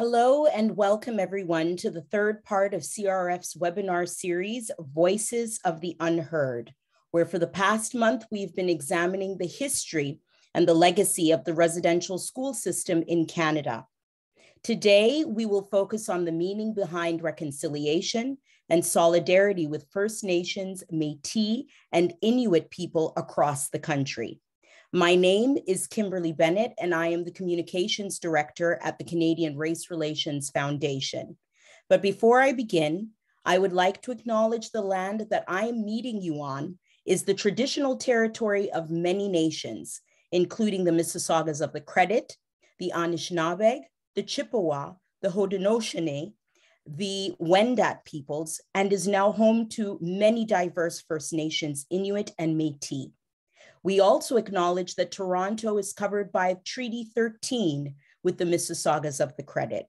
Hello and welcome everyone to the third part of CRF's webinar series, Voices of the Unheard, where for the past month, we've been examining the history and the legacy of the residential school system in Canada. Today, we will focus on the meaning behind reconciliation and solidarity with First Nations, Métis and Inuit people across the country. My name is Kimberly Bennett, and I am the Communications Director at the Canadian Race Relations Foundation. But before I begin, I would like to acknowledge the land that I am meeting you on is the traditional territory of many nations, including the Mississaugas of the Credit, the Anishinaabe, the Chippewa, the Haudenosaunee, the Wendat peoples, and is now home to many diverse First Nations, Inuit and Métis. We also acknowledge that Toronto is covered by Treaty 13 with the Mississaugas of the Credit.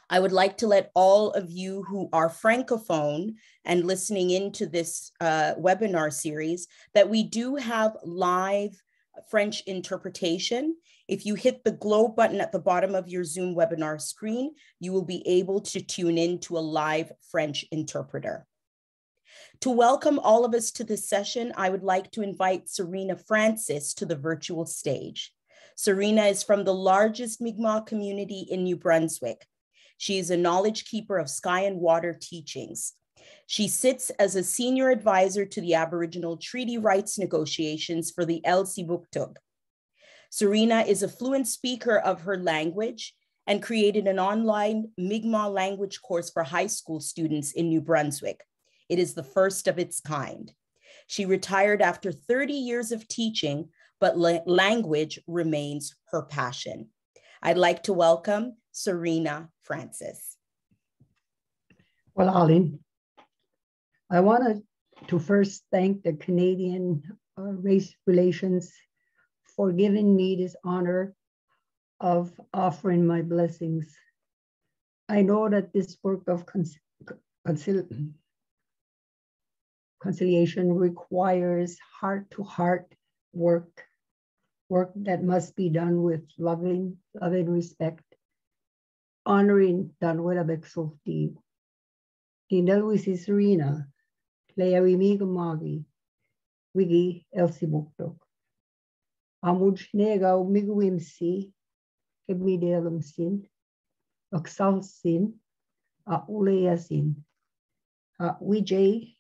I would like to let all of you who are Francophone and listening into this webinar series that we do have live French interpretation. If you hit the globe button at the bottom of your Zoom webinar screen, you will be able to tune in to a live French interpreter. To welcome all of us to this session, I would like to invite Serena Francis to the virtual stage. Serena is from the largest Mi'kmaq community in New Brunswick. She is a knowledge keeper of sky and water teachings. She sits as a senior advisor to the Aboriginal treaty rights negotiations for the Allyship. Serena is a fluent speaker of her language and created an online Mi'kmaq language course for high school students in New Brunswick. It is the first of its kind. She retired after 30 years of teaching, but language remains her passion. I'd like to welcome Serena Francis. Well, Aline, I wanted to first thank the Canadian Race Relations for giving me this honor of offering my blessings. I know that this work of conciliation requires heart-to-heart work that must be done with loving respect, honoring Danwelabek Softi. Tindelwisi Serena, Leawi Migamagi, Wigi Elsibuktok. Amuj Nega Miguimsi, Kebmidelum Sin, Oxal Sin, Ulea Sin, Wijay.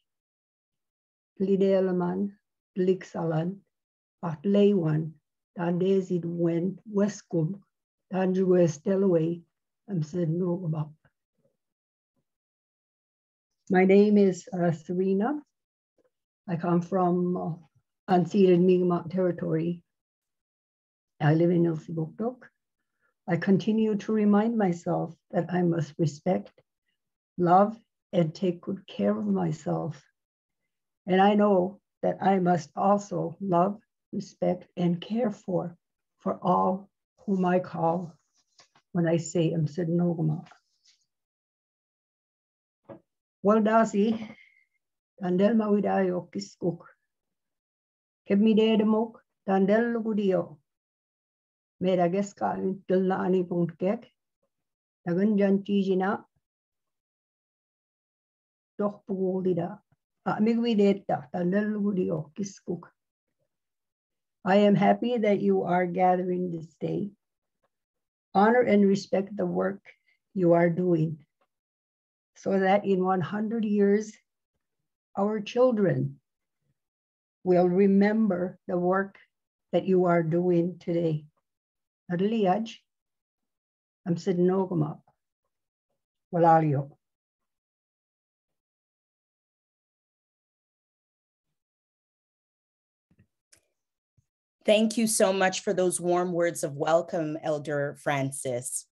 Lideleman, Lixalan, at Laywan, Dan Desid Wen, Westcombe, Dan West Delaway, and said no about. My name is Serena. I come from unceded Mi'kmaq territory. I live in Elsibuktok. I continue to remind myself that I must respect, love, and take good care of myself. And I know that I must also love, respect, and care for all whom I call when I say Msidnogama. Waldasi, Dandel Mawidayo Kiskuk, Kebmidemok, Dandel Lugudio, Medageska Tilnani Punkek, Nagunjan Tijina, Doch Pugulida. I am happy that you are gathering this day. Honor and respect the work you are doing so that in 100 years, our children will remember the work that you are doing today. Adliyaj, I'm sitting Nogama, Walalio. Thank you so much for those warm words of welcome, Elder Francis.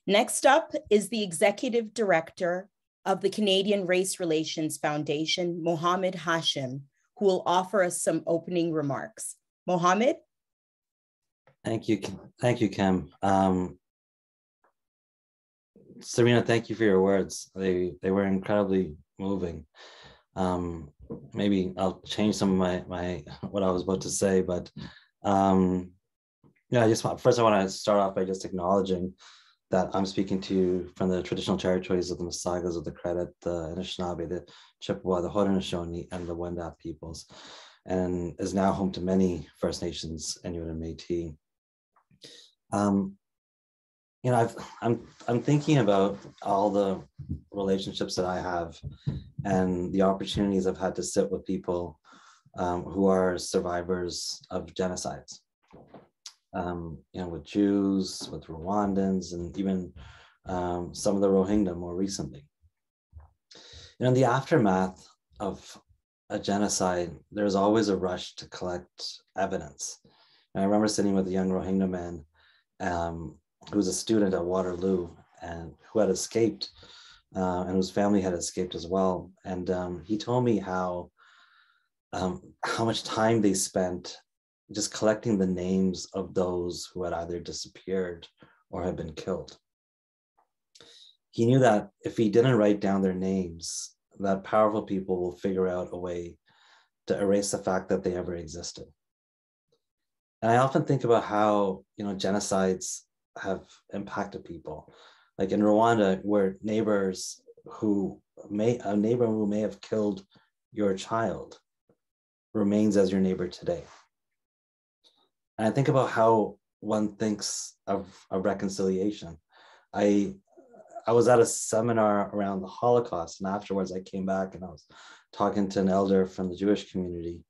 Next up is the Executive Director of the Canadian Race Relations Foundation, Mohammed Hashim, who will offer us some opening remarks. Mohammed? Thank you, Kim. Serena, thank you for your words. They were incredibly moving. Maybe I'll change some of my what I was about to say, but yeah, first I want to start off by just acknowledging that I'm speaking to you from the traditional territories of the Masagas, of the Credit, the Anishinaabe, the Chippewa, the Haudenosaunee, and the Wendat peoples, and is now home to many First Nations, Inuit and Métis. You know, I'm thinking about all the relationships that I have and the opportunities I've had to sit with people who are survivors of genocides. You know, with Jews, with Rwandans, and even some of the Rohingya more recently. You know, in the aftermath of a genocide, there's always a rush to collect evidence. And I remember sitting with a young Rohingya man who was a student at Waterloo and who had escaped, and whose family had escaped as well. And he told me how much time they spent just collecting the names of those who had either disappeared or had been killed. He knew that if he didn't write down their names, that powerful people will figure out a way to erase the fact that they ever existed. And I often think about how, you know, genocides have impacted people. Like in Rwanda, where a neighbor who may have killed your child remains as your neighbor today. And I think about how one thinks of reconciliation. I was at a seminar around the Holocaust, and afterwards I came back and I was talking to an elder from the Jewish community,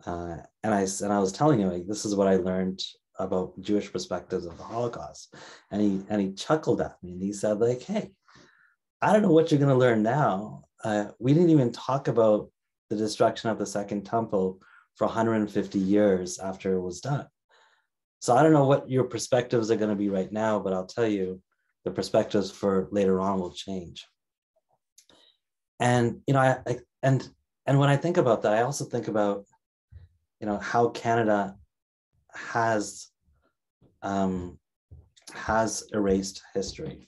and I was telling him, like, this is what I learned about Jewish perspectives of the Holocaust, and he chuckled at me and he said, like, hey, I don't know what you're going to learn now. We didn't even talk about the destruction of the Second Temple for 150 years after it was done. So I don't know what your perspectives are going to be right now, but I'll tell you, the perspectives for later on will change. And, you know, and when I think about that, I also think about, you know, how Canada has erased history,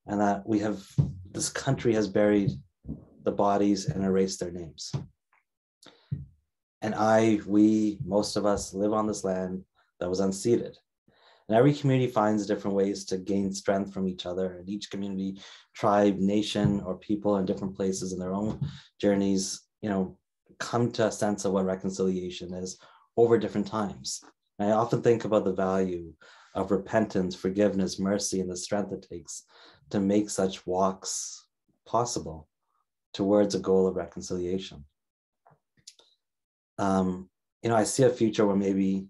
and that this country has buried the bodies and erased their names. And most of us live on this land that was unceded. And every community finds different ways to gain strength from each other. And each community, tribe, nation, or people in different places in their own journeys, you know, come to a sense of what reconciliation is over different times. And I often think about the value of repentance, forgiveness, mercy, and the strength it takes to make such walks possible towards a goal of reconciliation. You know, I see a future where maybe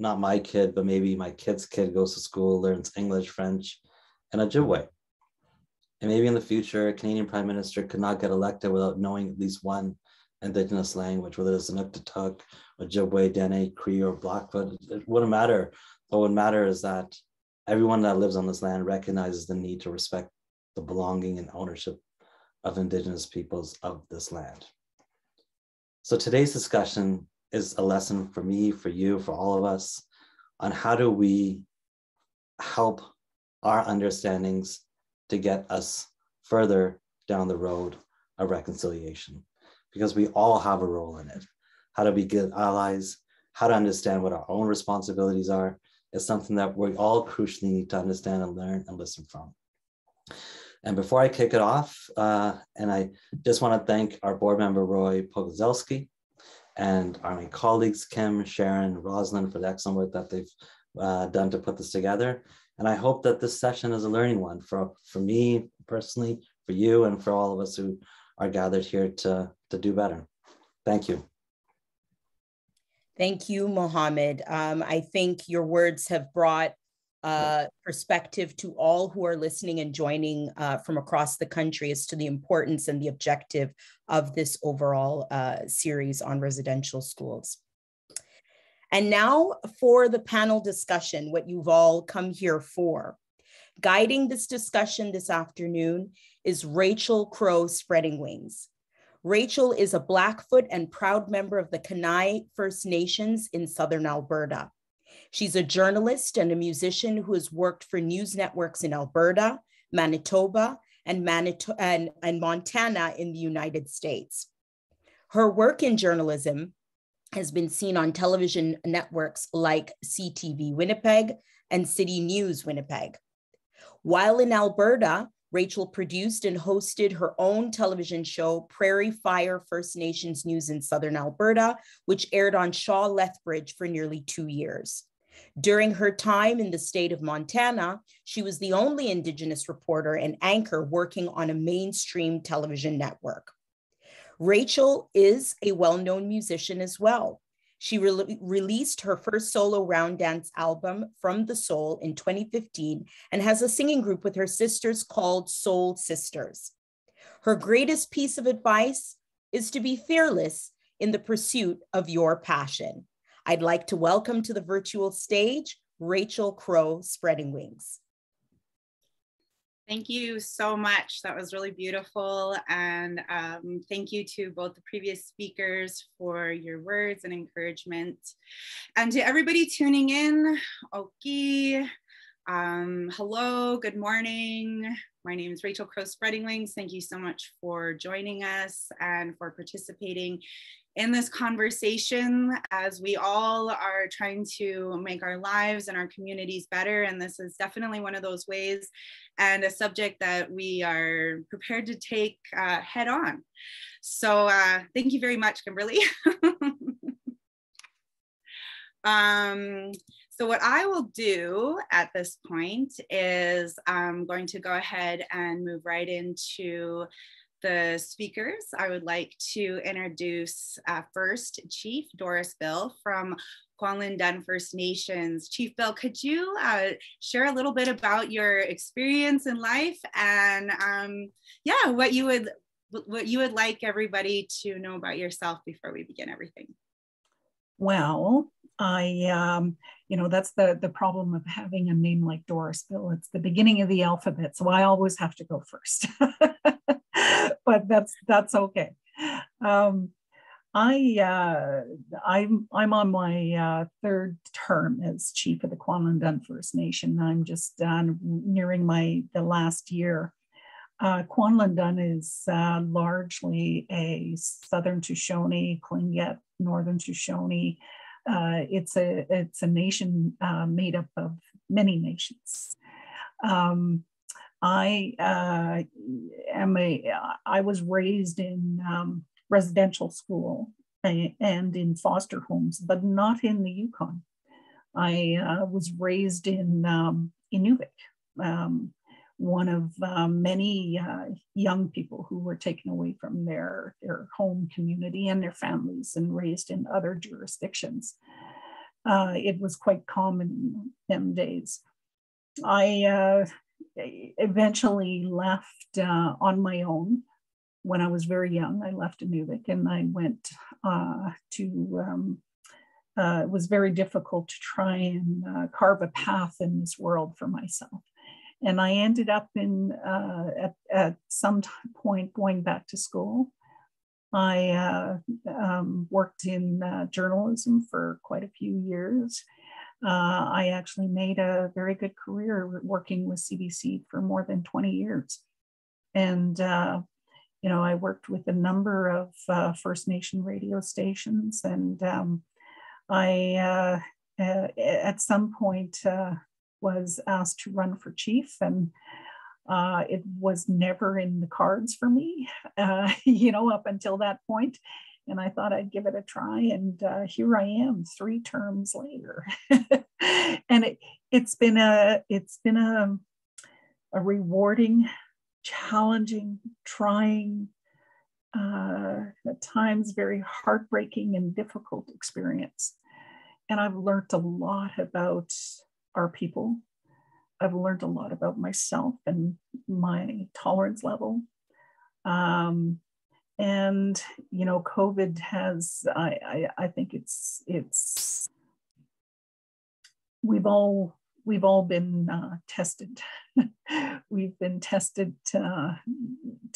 not my kid, but maybe my kid's kid goes to school, learns English, French, and Ojibwe. And maybe in the future, a Canadian Prime Minister could not get elected without knowing at least one Indigenous language, whether it's Inuktitut, Ojibwe, Dene, Cree, or Blackfoot. It wouldn't matter. What would matter is that everyone that lives on this land recognizes the need to respect the belonging and ownership of Indigenous peoples of this land. So today's discussion is a lesson for me, for you, for all of us, on how do we help our understandings to get us further down the road of reconciliation, because we all have a role in it. How to be good allies, how to understand what our own responsibilities are, is something that we all crucially need to understand and learn and listen from. And before I kick it off, and I just want to thank our board member, Roy Pogozelski, and my colleagues, Kim, Sharon, Rosalind, for the excellent work that they've done to put this together. And I hope that this session is a learning one for me personally, for you, and for all of us who are gathered here to do better. Thank you. Thank you, Mohammed. I think your words have brought perspective to all who are listening and joining from across the country as to the importance and the objective of this overall series on residential schools. And now for the panel discussion, what you've all come here for. Guiding this discussion this afternoon is Rachel CrowSpreadingWings. Rachel is a Blackfoot and proud member of the Kainai First Nations in Southern Alberta. She's a journalist and a musician who has worked for news networks in Alberta, Manitoba, and Montana in the United States. Her work in journalism has been seen on television networks like CTV Winnipeg and City News Winnipeg. While in Alberta, Rachel produced and hosted her own television show, Prairie Fire First Nations News in Southern Alberta, which aired on Shaw Lethbridge for nearly 2 years. During her time in the state of Montana, she was the only Indigenous reporter and anchor working on a mainstream television network. Rachel is a well-known musician as well. She released her first solo round dance album, From the Soul, in 2015 and has a singing group with her sisters called Soul Sisters. Her greatest piece of advice is to be fearless in the pursuit of your passion. I'd like to welcome to the virtual stage, Rachel CrowSpreadingWings. Thank you so much. That was really beautiful. And thank you to both the previous speakers for your words and encouragement. And to everybody tuning in, okay. Hello, good morning. My name is Rachel CrowSpreadingWings. Thank you so much for joining us and for participating in this conversation as we all are trying to make our lives and our communities better. And this is definitely one of those ways and a subject that we are prepared to take head on. So thank you very much, Kimberly. So what I will do at this point is I'm going to go ahead and move right into the speakers. I would like to introduce first Chief Doris Bill from Kwalin First Nations. Chief Bill, could you share a little bit about your experience in life and yeah, what you would like everybody to know about yourself before we begin everything? Well, you know, that's the problem of having a name like Doris Bill. It's the beginning of the alphabet, so I always have to go first. But that's okay. I'm on my third term as chief of the Kwalin First Nation. I'm just nearing the last year. Kwalin is largely a Southern Shoshone, Tlingit, Northern Shoshone. It's a nation made up of many nations. I was raised in residential school and in foster homes, but not in the Yukon. I was raised in Inuit, one of many young people who were taken away from their home community and their families and raised in other jurisdictions. It was quite common in them days. I eventually left on my own when I was very young. I left Inuvik and I went it was very difficult to try and carve a path in this world for myself. And I ended up at some point going back to school. I worked in journalism for quite a few years. I actually made a very good career working with CBC for more than 20 years. And, you know, I worked with a number of First Nation radio stations. And I, at some point, was asked to run for chief, and it was never in the cards for me, you know, up until that point. And I thought I'd give it a try, and here I am 3 terms later. And it's been a rewarding, challenging, trying, at times very heartbreaking and difficult experience. And I've learned a lot about our people. I've learned a lot about myself and my tolerance level. And, you know, COVID has, I think we've all been tested. We've been tested to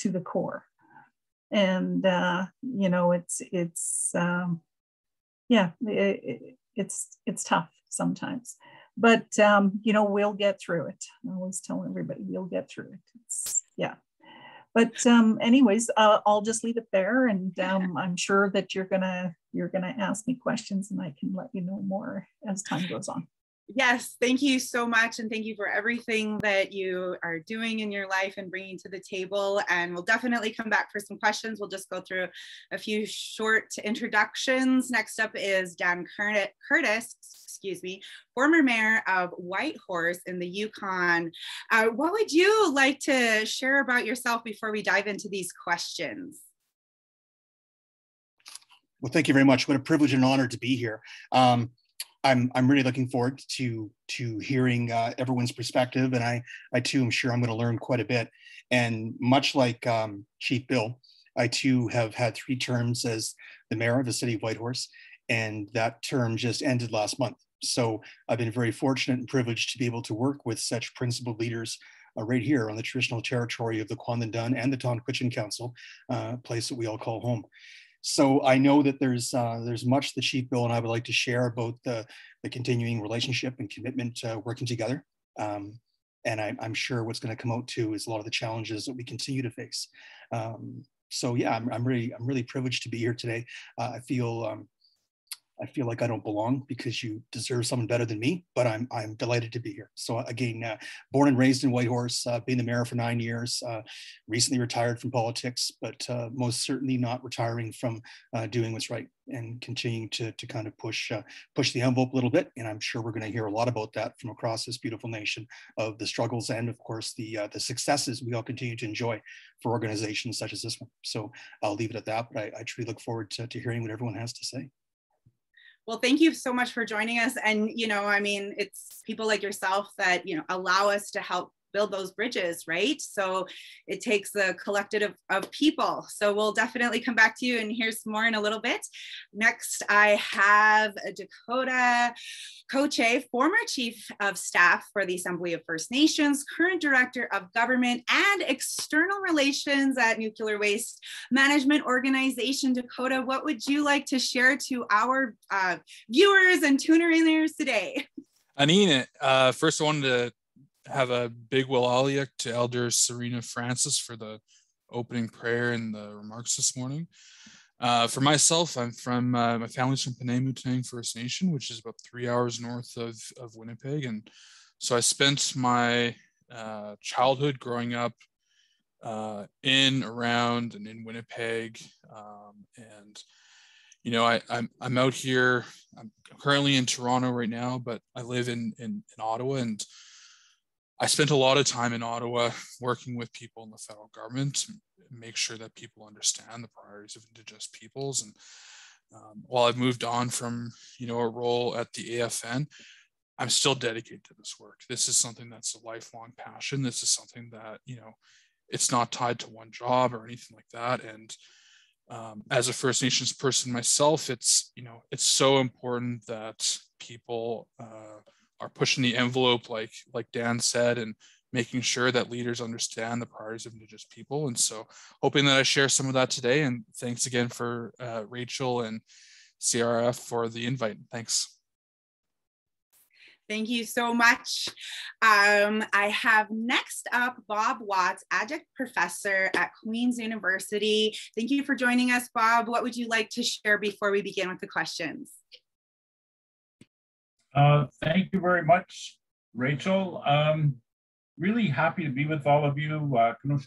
the core. And, you know, it's tough sometimes. But, you know, we'll get through it. I always tell everybody we'll get through it. Yeah. But anyways, I'll just leave it there. And I'm sure that you're gonna ask me questions and I can let you know more as time goes on. Yes, thank you so much. And thank you for everything that you are doing in your life and bringing to the table. And we'll definitely come back for some questions. We'll just go through a few short introductions. Next up is Dan Curtis, former mayor of Whitehorse in the Yukon. What would you like to share about yourself before we dive into these questions? Well, thank you very much. What a privilege and honor to be here. I'm really looking forward to hearing everyone's perspective, and I too am sure I'm going to learn quite a bit. And much like Chief Bill, I too have had 3 terms as the mayor of the city of Whitehorse, and that term just ended last month. So I've been very fortunate and privileged to be able to work with such principled leaders right here on the traditional territory of the Kwandon and the Tonquichin Council, place that we all call home. So I know that there's much that Chief Bill and I would like to share about the continuing relationship and commitment working together. And I'm sure what's going to come out too is a lot of the challenges that we continue to face. So yeah, I'm really privileged to be here today. I feel like I don't belong because you deserve someone better than me, but I'm delighted to be here. So again, born and raised in Whitehorse, being the mayor for 9 years, recently retired from politics, but most certainly not retiring from doing what's right and continuing to kind of push the envelope a little bit. And I'm sure we're going to hear a lot about that from across this beautiful nation, of the struggles and of course the successes we all continue to enjoy for organizations such as this one. So I'll leave it at that, but I truly look forward to hearing what everyone has to say. Well, thank you so much for joining us. And, I mean, it's people like yourself that, allow us to help build those bridges, right? So it takes a collective of people. So we'll definitely come back to you and hear some more in a little bit. Next, I have Dakota Kochie, former Chief of Staff for the Assembly of First Nations, current Director of Government and External Relations at Nuclear Waste Management Organization. Dakota, what would you like to share to our viewers and tuner-inners today? Anine, first I wanted to have a big Willaliak to Elder Serena Francis for the opening prayer and the remarks this morning. For myself, I'm from, my family's from Penang First Nation, which is about 3 hours north of Winnipeg. And so I spent my childhood growing up in, around, and in Winnipeg. I'm out here, I'm currently in Toronto right now, but I live in Ottawa, and I spent a lot of time in Ottawa working with people in the federal government to make sure that people understand the priorities of Indigenous peoples. And while I've moved on from, a role at the AFN, I'm still dedicated to this work. This is something that's a lifelong passion. This is something that, it's not tied to one job or anything like that. And as a First Nations person myself, it's so important that people are pushing the envelope, like Dan said, and making sure that leaders understand the priorities of Indigenous people. And so hoping that I share some of that today. And thanks again for Rachel and CRF for the invite. Thanks. Thank you so much. I have next up Bob Watts, adjunct professor at Queen's University. Thank you for joining us, Bob. What would you like to share before we begin with the questions? Thank you very much, Rachel. Really happy to be with all of you. And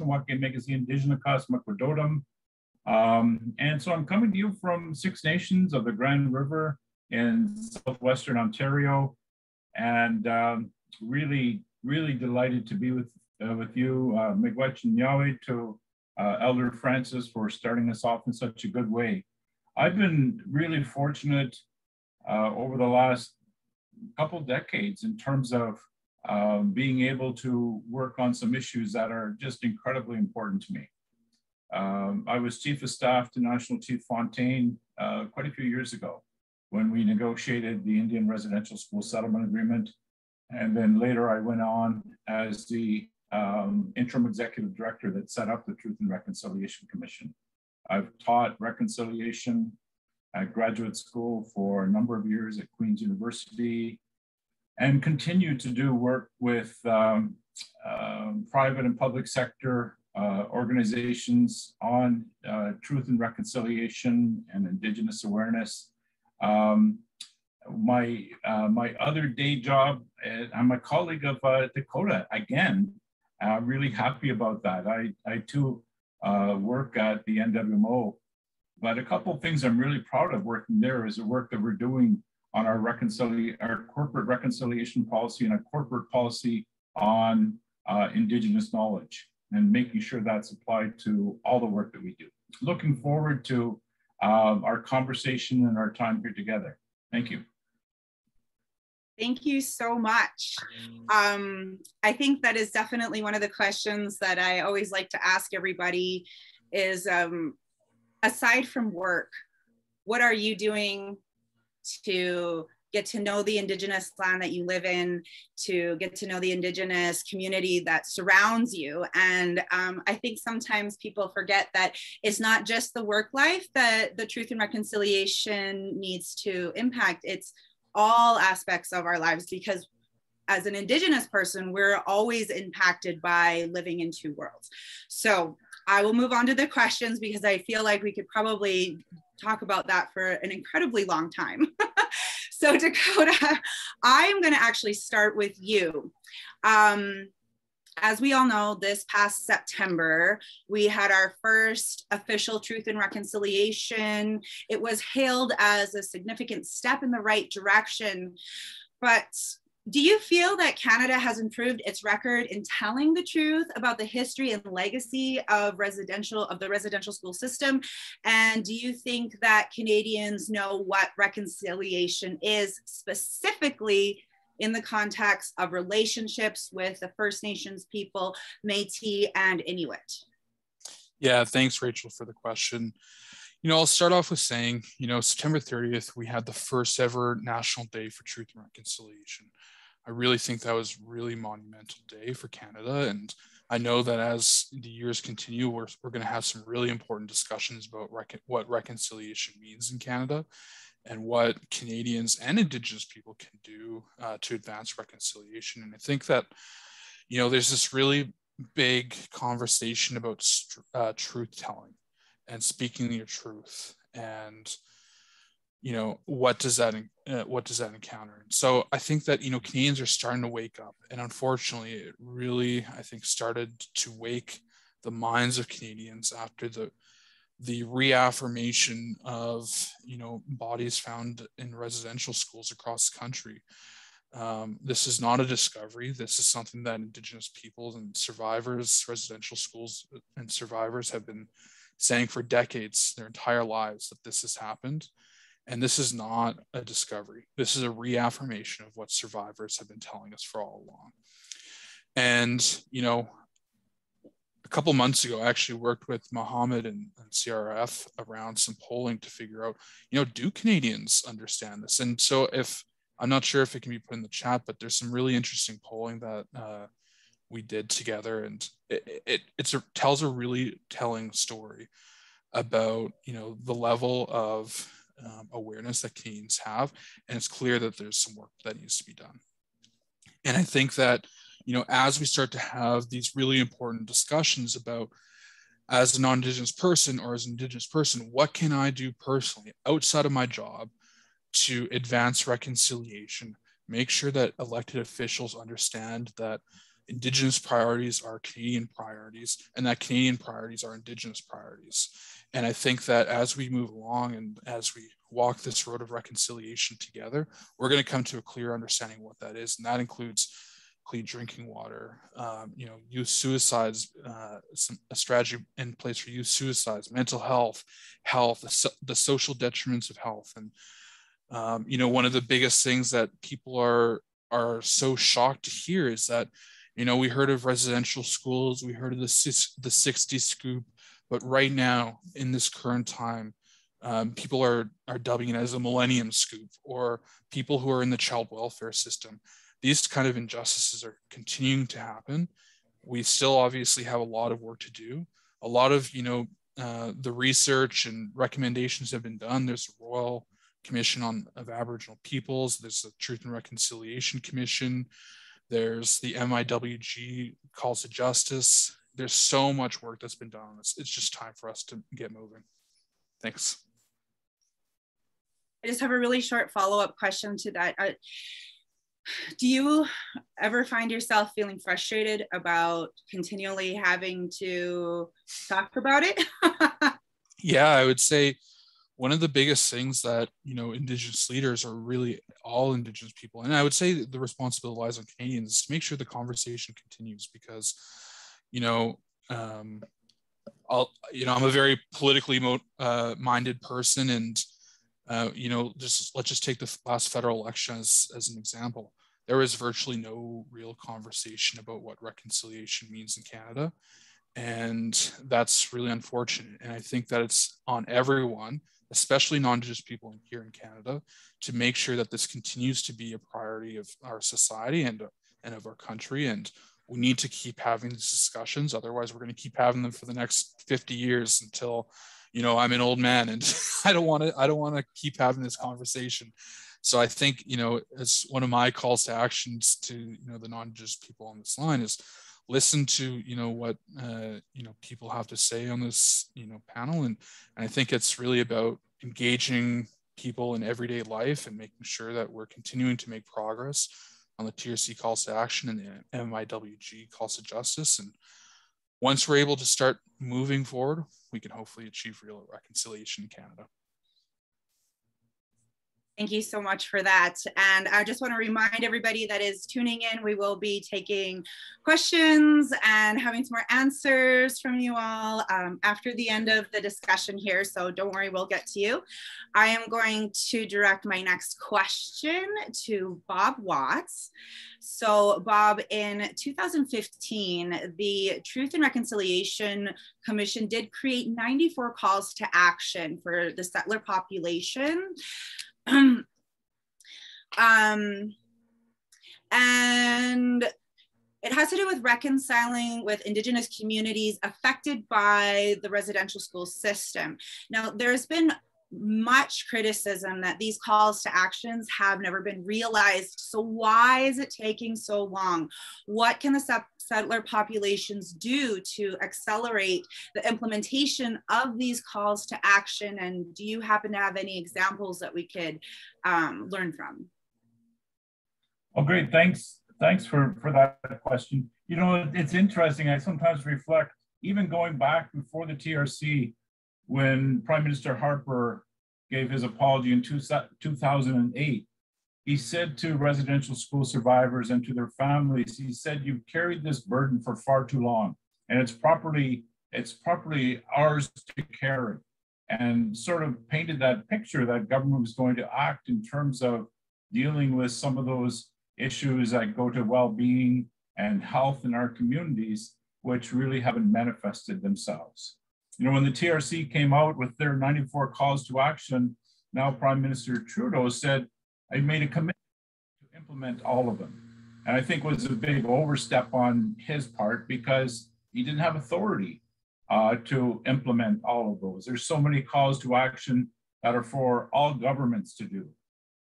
so I'm coming to you from 6 nations of the Grand River in southwestern Ontario, and really delighted to be with you, Miigwech and Yahweh, to Elder Francis for starting us off in such a good way. I've been really fortunate over the last couple decades in terms of being able to work on some issues that are just incredibly important to me. I was Chief of Staff to National Chief Fontaine quite a few years ago when we negotiated the Indian Residential School Settlement Agreement. And then later I went on as the interim executive director that set up the Truth and Reconciliation Commission. I've taught reconciliation at graduate school for a number of years at Queen's University, and continue to do work with private and public sector organizations on truth and reconciliation and Indigenous awareness. my other day job, I'm a colleague of Dakota again. Really happy about that. I too work at the NWMO, but a couple of things I'm really proud of working there is the work that we're doing on our corporate reconciliation policy and a corporate policy on Indigenous knowledge, and making sure that's applied to all the work that we do. Looking forward to our conversation and our time here together. Thank you. Thank you so much. I think that is definitely one of the questions that I always like to ask everybody is, aside from work, what are you doing to get to know the Indigenous land that you live in, to get to know the Indigenous community that surrounds you? And I think sometimes people forget that it's not just the work life that the Truth and Reconciliation needs to impact. It's all aspects of our lives, because as an Indigenous person, we're always impacted by living in two worlds. So I will move on to the questions, because I feel like we could probably talk about that for an incredibly long time. So Dakota, I'm going to actually start with you. As we all know, this past September, we had our first official Truth and Reconciliation. It was hailed as a significant step in the right direction. But do you feel that Canada has improved its record in telling the truth about the history and legacy of the residential school system? And do you think that Canadians know what reconciliation is, specifically in the context of relationships with the First Nations people, Métis and Inuit? Yeah, thanks, Rachel, for the question. I'll start off with saying, September 30th, we had the first ever National Day for Truth and Reconciliation. I really think that was a really monumental day for Canada. And I know that as the years continue, we're going to have some really important discussions about what reconciliation means in Canada, and what Canadians and Indigenous people can do to advance reconciliation. And I think that, there's this really big conversation about truth telling and speaking your truth, and what does that encounter? So I think that Canadians are starting to wake up, and unfortunately, it really, I think, started to wake the minds of Canadians after the reaffirmation of bodies found in residential schools across the country. This is not a discovery. This is something that Indigenous peoples and survivors, residential schools and survivors, have been saying for decades, their entire lives, that this has happened. And this is not a discovery. This is a reaffirmation of what survivors have been telling us for all along. And a couple months ago, I actually worked with Mohammed and CRF around some polling to figure out, do Canadians understand this? And so I'm not sure if it can be put in the chat, but there's some really interesting polling that we did together, and it tells a really telling story about, the level of awareness that Canadians have. And it's clear that there's some work that needs to be done. And I think that, as we start to have these really important discussions about, as a non-Indigenous person or as an Indigenous person, what can I do personally outside of my job to advance reconciliation, make sure that elected officials understand that Indigenous priorities are Canadian priorities, and that Canadian priorities are Indigenous priorities. And I think that as we move along and as we walk this road of reconciliation together, we're going to come to a clear understanding of what that is. And that includes clean drinking water, youth suicides, a strategy in place for youth suicides, mental health, the social detriments of health. And, one of the biggest things that people are so shocked to hear is that, we heard of residential schools, we heard of the 60 scoop, but right now in this current time, people are dubbing it as a millennium scoop, or people who are in the child welfare system. These kind of injustices are continuing to happen. We still obviously have a lot of work to do. A lot of, the research and recommendations have been done. There's a Royal Commission of Aboriginal Peoples. There's the Truth and Reconciliation Commission. There's the MIWG Calls to Justice. There's so much work that's been done on this. It's just time for us to get moving. Thanks. just have a really short follow-up question to that. Do you ever find yourself feeling frustrated about continually having to talk about it? Yeah, I would say one of the biggest things that, Indigenous leaders, are really all Indigenous people, and I would say the responsibility lies on Canadians to make sure the conversation continues, because, I'm a very politically minded person, and let's just take the last federal election as an example. There was virtually no real conversation about what reconciliation means in Canada. And that's really unfortunate. And I think that it's on everyone, especially non-Indigenous people here in Canada, to make sure that this continues to be a priority of our society and of our country. And we need to keep having these discussions. Otherwise, we're going to keep having them for the next 50 years until, I'm an old man, and I don't want to keep having this conversation. So I think, as one of my calls to actions to, the non-Indigenous people on this line is listen to, what, people have to say on this, panel. And I think it's really about engaging people in everyday life and making sure that we're continuing to make progress on the TRC calls to action and the MIWG calls to justice. And once we're able to start moving forward, we can hopefully achieve real reconciliation in Canada. Thank you so much for that. And I just want to remind everybody that is tuning in, we will be taking questions and having some more answers from you all after the end of the discussion here. So don't worry, we'll get to you. I am going to direct my next question to Bob Watts. So Bob, in 2015, the Truth and Reconciliation Commission did create 94 calls to action for the settler population. And it has to do with reconciling with Indigenous communities affected by the residential school system. Now, there's been much criticism that these calls to actions have never been realized. So why is it taking so long? What can the settler populations do to accelerate the implementation of these calls to action? And do you happen to have any examples that we could learn from? Oh, great. Thanks for that question. It's interesting. I sometimes reflect, even going back before the TRC, when Prime Minister Harper gave his apology in 2008, he said to residential school survivors and to their families, he said, "You've carried this burden for far too long, and it's properly ours to carry," and sort of painted that picture that government was going to act in terms of dealing with some of those issues that go to well-being and health in our communities, which really haven't manifested themselves. When the TRC came out with their 94 calls to action, now Prime Minister Trudeau said, "I made a commitment to implement all of them." And I think it was a big overstep on his part, because he didn't have authority to implement all of those. There's so many calls to action that are for all governments to do,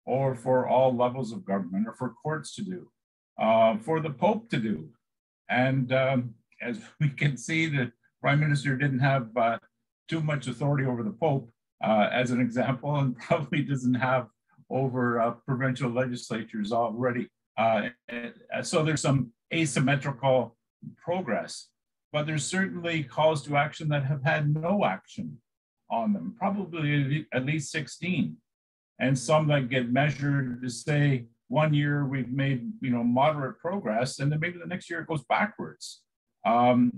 or for all levels of government, or for courts to do, for the Pope to do. And as we can see, the Prime Minister didn't have too much authority over the Pope, as an example, and probably doesn't have over provincial legislatures already. So there's some asymmetrical progress, but there's certainly calls to action that have had no action on them, probably at least 16. And some that get measured to say, 1 year we've made moderate progress, and then maybe the next year it goes backwards.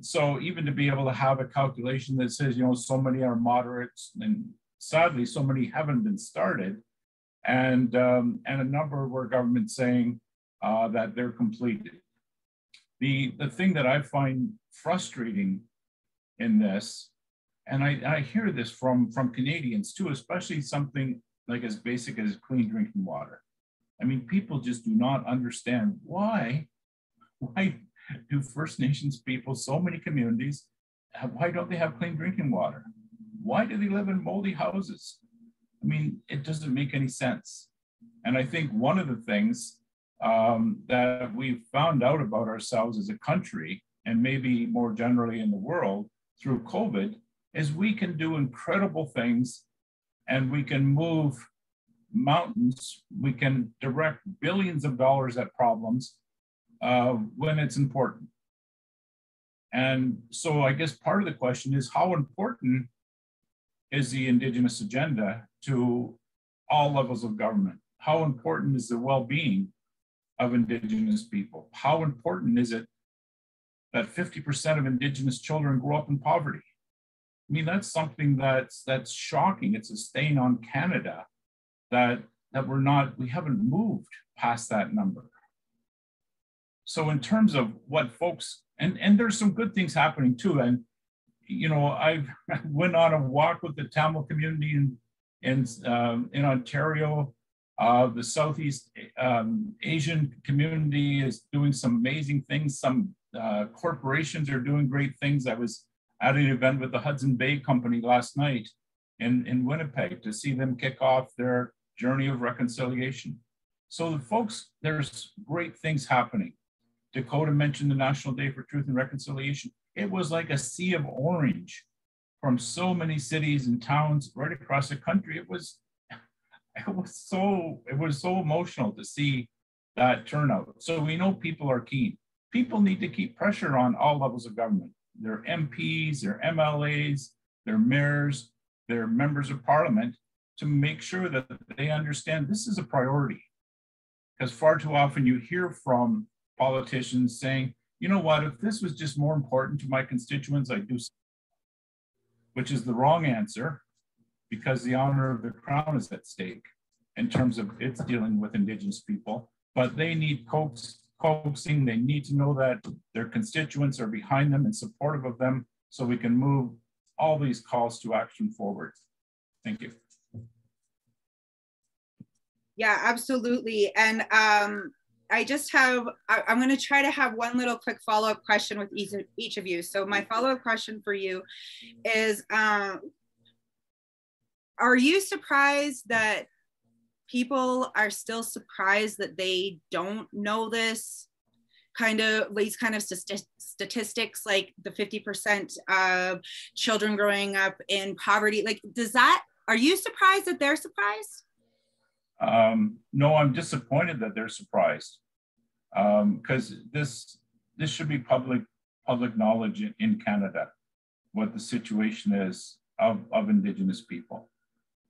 So even to be able to have a calculation that says, so many are moderates, and sadly, so many haven't been started, and a number where government's saying that they're completed. The thing that I find frustrating in this, and I hear this from Canadians too, especially something like as basic as clean drinking water. I mean, people just do not understand why do First Nations people, so many communities, why don't they have clean drinking water? Why do they live in moldy houses? I mean, it doesn't make any sense. And I think one of the things that we've found out about ourselves as a country, and maybe more generally in the world through COVID, is we can do incredible things, and we can move mountains, we can direct billions of dollars at problems when it's important. And so I guess part of the question is, how important is the Indigenous agenda to all levels of government? How important is the well-being of Indigenous people? How important is it that 50% of Indigenous children grow up in poverty? I mean, that's something that's shocking. It's a stain on Canada that we haven't moved past that number. So in terms of what folks, and there's some good things happening too. And, you know, I went on a walk with the Tamil community in Ontario. The Southeast Asian community is doing some amazing things. Some corporations are doing great things. I was at an event with the Hudson Bay Company last night in Winnipeg to see them kick off their journey of reconciliation. So the folks, there's great things happening. Dakota mentioned the National Day for Truth and Reconciliation. It was like a sea of orange from so many cities and towns right across the country. It was so emotional to see that turnout. So we know people are keen. People need to keep pressure on all levels of government. Their MPs, their MLAs, their mayors, their members of parliament, to make sure that they understand this is a priority. Because far too often you hear from politicians saying, you know what, if this was just more important to my constituents, I'd do something, which is the wrong answer, because the honor of the Crown is at stake in terms of its dealing with Indigenous people. But they need coaxing. They need to know that their constituents are behind them and supportive of them, so we can move all these calls to action forward. Thank you. Yeah, absolutely. And I just have, I'm going to try to have one little quick follow-up question with each of you. So my follow-up question for you is, are you surprised that people are still surprised that they don't know this these kind of statistics, like the 50% of children growing up in poverty? Like, are you surprised that they're surprised? No, I'm disappointed that they're surprised, because this should be public knowledge in Canada, what the situation is of Indigenous people.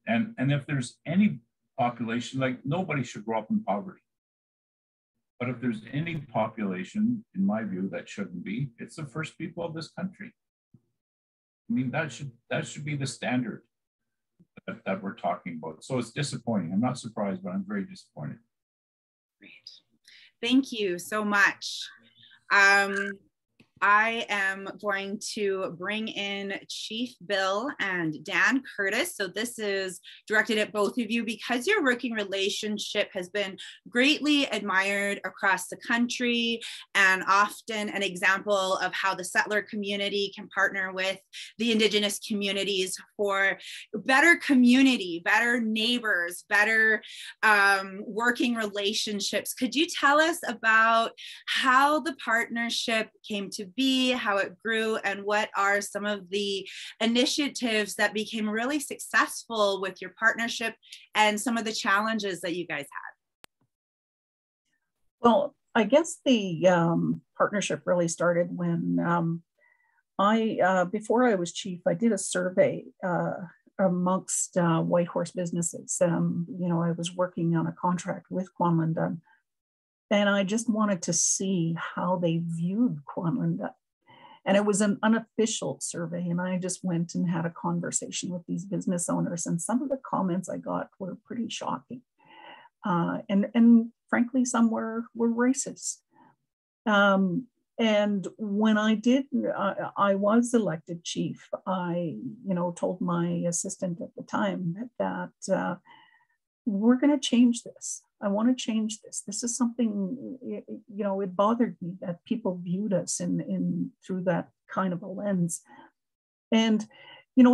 And if there's any population, like, nobody should grow up in poverty. But if there's any population, in my view, that shouldn't be, it's the first people of this country. I mean, that should be the standard that we're talking about. So it's disappointing. I'm not surprised, but I'm very disappointed. Great. Thank you so much. I am going to bring in Chief Bill and Dan Curtis. So this is directed at both of you, because your working relationship has been greatly admired across the country, and often an example of how the settler community can partner with the Indigenous communities for better community, better neighbors, better working relationships. Could you tell us about how the partnership came to be, how it grew, and what are some of the initiatives that became really successful with your partnership, and some of the challenges that you guys had? Well, I guess the partnership really started when before I was chief, I did a survey amongst white horse businesses. You know, I was working on a contract with Kwanlundan, and I just wanted to see how they viewed Kwanlundan. And it was an unofficial survey, and I just went and had a conversation with these business owners, and some of the comments I got were pretty shocking. And frankly, some were racist. And when I was elected chief, I, told my assistant at the time that we're going to change this. I want to change this. This is something, it bothered me that people viewed us through that kind of a lens. And,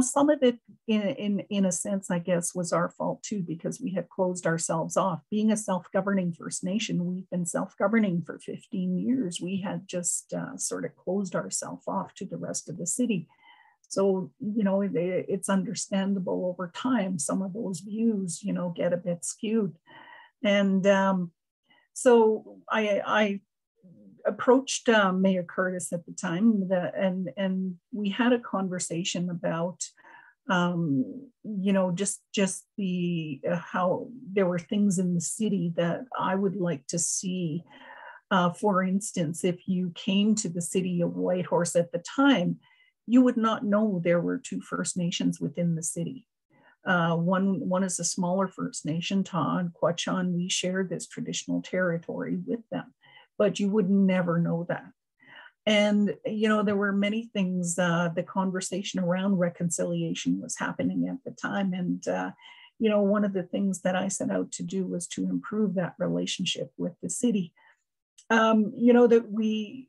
some of it in a sense, I guess, was our fault too, because we had closed ourselves off. Being a self-governing First Nation, we've been self-governing for 15 years. We had just sort of closed ourselves off to the rest of the city. So, you know, it's understandable over time, some of those views, you know, get a bit skewed. And so I approached Mayor Curtis at the time, and we had a conversation about, you know, just the how there were things in the city that I would like to see. For instance, if you came to the city of Whitehorse at the time, you would not know there were 2 First Nations within the city. One is a smaller First Nation, tant and Kochie, and we shared this traditional territory with them, but you would never know that. And, you know, there were many things, the conversation around reconciliation was happening at the time. And, you know, one of the things that I set out to do was to improve that relationship with the city. You know, that we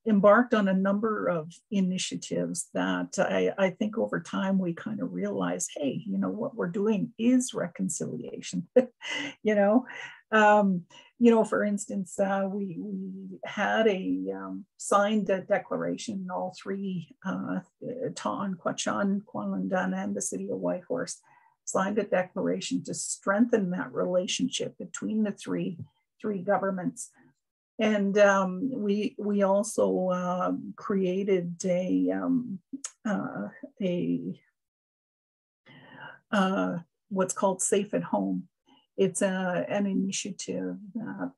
embarked on a number of initiatives that I think over time we kind of realized, hey, you know, what we're doing is reconciliation. You know, for instance, we had a signed a declaration, all 3, tant, Kochie, Kwanglandan, and the city of Whitehorse signed a declaration to strengthen that relationship between the three governments. And we also created what's called Safe at Home. It's an initiative that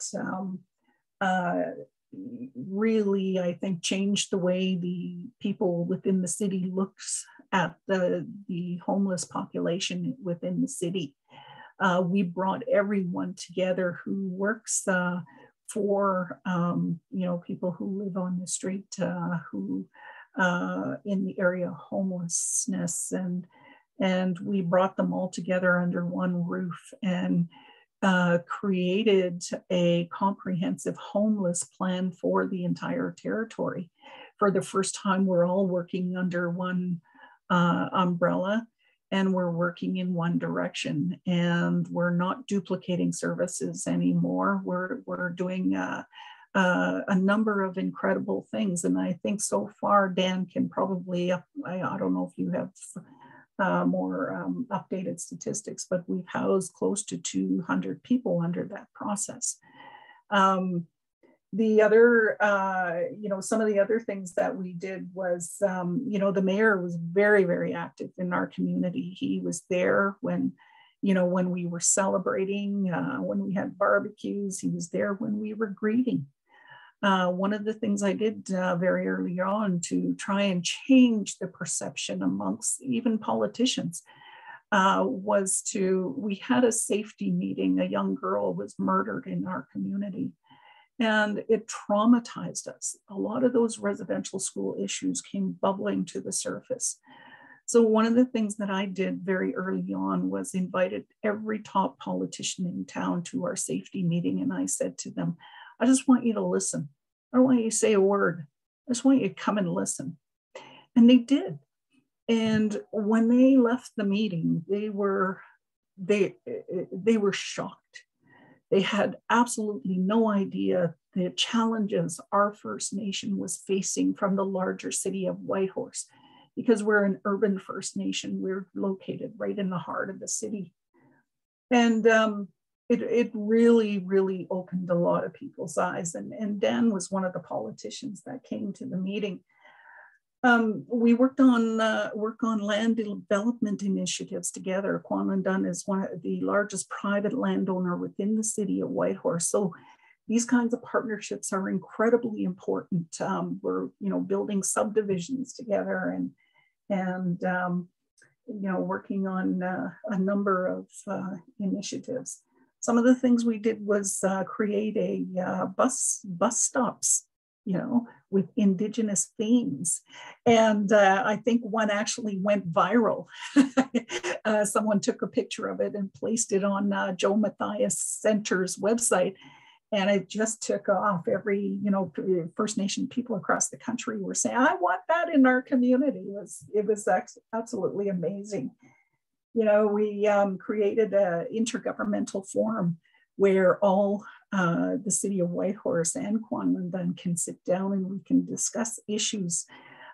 really, I think, changed the way the people within the city looks at the homeless population within the city. We brought everyone together who works for, you know, people who live on the street, who in the area of homelessness, and we brought them all together under one roof and created a comprehensive homeless plan for the entire territory. For the first time, we're all working under one umbrella, and we're working in one direction, and we're not duplicating services anymore. We're doing a number of incredible things. And I think so far, Dan can probably, I don't know if you have more updated statistics, but we've housed close to 200 people under that process. The other, you know, some of the other things that we did was, you know, the mayor was very, very active in our community. He was there when, you know, when we were celebrating, when we had barbecues. He was there when we were greeting. One of the things I did very early on to try and change the perception amongst even politicians was we had a safety meeting. A young girl was murdered in our community, and it traumatized us. A lot of those residential school issues came bubbling to the surface. So one of the things that I did very early on was invited every top politician in town to our safety meeting. And I said to them, I just want you to listen. I don't want you to say a word. I just want you to come and listen. And they did. And when they left the meeting, they were shocked. They had absolutely no idea the challenges our First Nation was facing from the larger city of Whitehorse, because we're an urban First Nation. We're located right in the heart of the city. And it really, really opened a lot of people's eyes. And Dan was one of the politicians that came to the meeting. We worked on land development initiatives together. Kwanglandan is one of the largest private landowner within the city of Whitehorse. So these kinds of partnerships are incredibly important. We're, you know, building subdivisions together and you know, working on a number of initiatives. Some of the things we did was create a bus stops, you know, with Indigenous themes. And I think one actually went viral. Someone took a picture of it and placed it on Joe Matthias Center's website. And it just took off. Every, you know, First Nation people across the country were saying, I want that in our community. It was absolutely amazing. You know, we created an intergovernmental forum where all the city of Whitehorse and Kwanglandan can sit down and we can discuss issues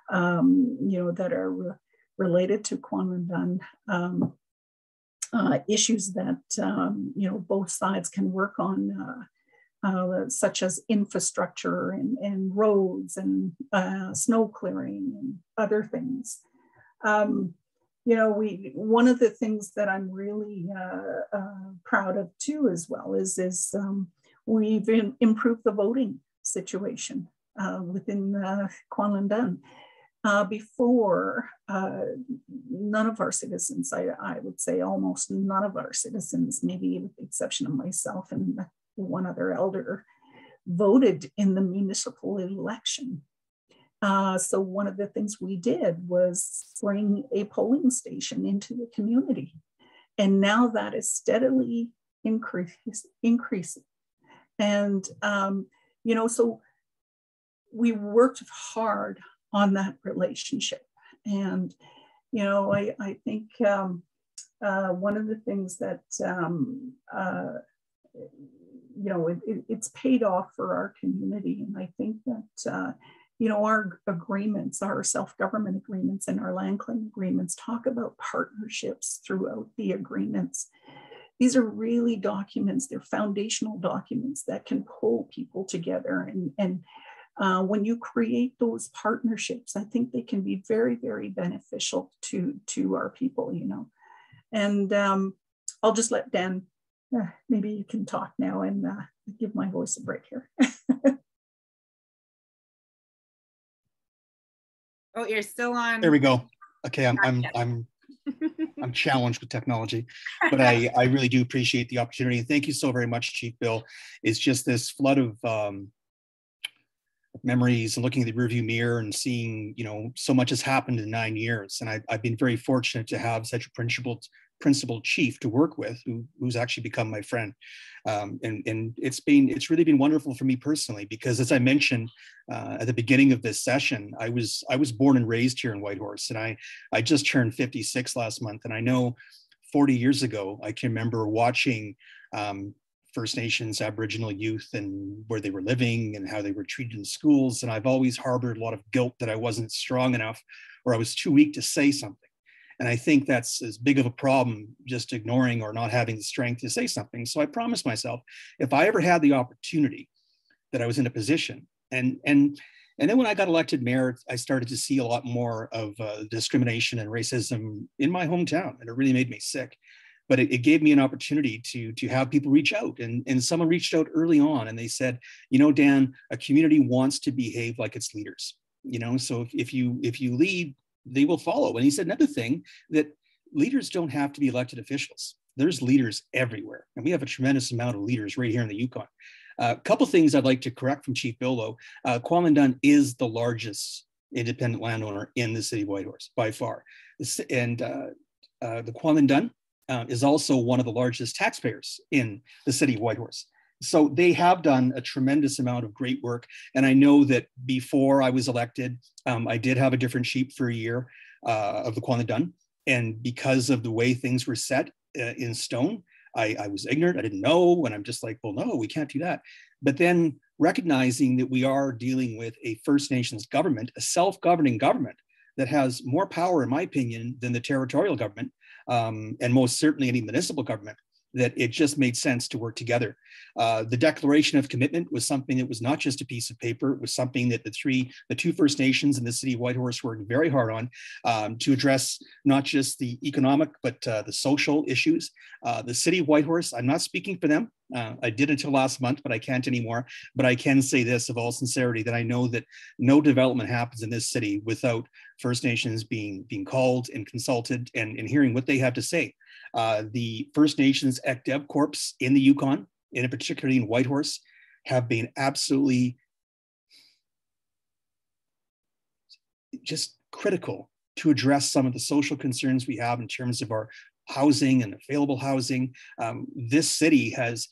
that are related to Kwanglen issues that, both sides can work on, such as infrastructure and roads and snow clearing and other things. One of the things that I'm really proud of too, as well, is we've improved the voting situation within Kwanglen. Before, none of our citizens, I would say almost none of our citizens, maybe with the exception of myself and one other elder, voted in the municipal election. So one of the things we did was bring a polling station into the community. And now that is steadily increasing. And, so we worked hard on that relationship. And, I think one of the things that, it's paid off for our community. And I think that, our agreements, our self-government agreements and our land claim agreements talk about partnerships throughout the agreements. These are really documents, they're foundational documents that can pull people together. And when you create those partnerships, I think they can be very, very beneficial to our people, And I'll just let Dan, maybe you can talk now and give my voice a break here. Oh, you're still on. There we go. Okay, I'm challenged with technology, but I really do appreciate the opportunity. And thank you so very much, Chief Bill. It's just this flood of memories and looking at the rearview mirror and seeing, so much has happened in 9 years. And I've been very fortunate to have such a principal chief to work with who's actually become my friend. And it's really been wonderful for me personally, because as I mentioned at the beginning of this session, I was born and raised here in Whitehorse, and I just turned 56 last month. And I know 40 years ago, I can remember watching First Nations Aboriginal youth and where they were living and how they were treated in schools. And I've always harbored a lot of guilt that I wasn't strong enough or I was too weak to say something. And I think that's as big of a problem, just ignoring or not having the strength to say something. So I promised myself, if I ever had the opportunity, that I was in a position. And then when I got elected mayor, I started to see a lot more of discrimination and racism in my hometown, and it really made me sick. But it gave me an opportunity to have people reach out. And someone reached out early on and they said, Dan, a community wants to behave like its leaders. So if you lead, they will follow. And he said another thing, that leaders don't have to be elected officials. There's leaders everywhere. And we have a tremendous amount of leaders right here in the Yukon. A couple things I'd like to correct from Chief Bill, though. Kwanglen is the largest independent landowner in the city of Whitehorse by far. And the Kwanglen is also one of the largest taxpayers in the city of Whitehorse. So they have done a tremendous amount of great work. And I know that before I was elected, I did have a different chief for a year of the Kwanglen. And because of the way things were set in stone, I was ignorant, I didn't know. And I'm just like, well, no, we can't do that. But then recognizing that we are dealing with a First Nations government, a self-governing government that has more power, in my opinion, than the territorial government, and most certainly any municipal government, that it just made sense to work together. The Declaration of Commitment was something that was not just a piece of paper. It was something that the two First Nations in the city of Whitehorse worked very hard on to address not just the economic, but the social issues. The city of Whitehorse, I'm not speaking for them. I did until last month, but I can't anymore. But I can say this of all sincerity, that I know that no development happens in this city without First Nations being called and consulted and hearing what they have to say. The First Nations ECDEV Corps in the Yukon, and particularly in Whitehorse, have been absolutely just critical to address some of the social concerns we have in terms of our housing and available housing. This city has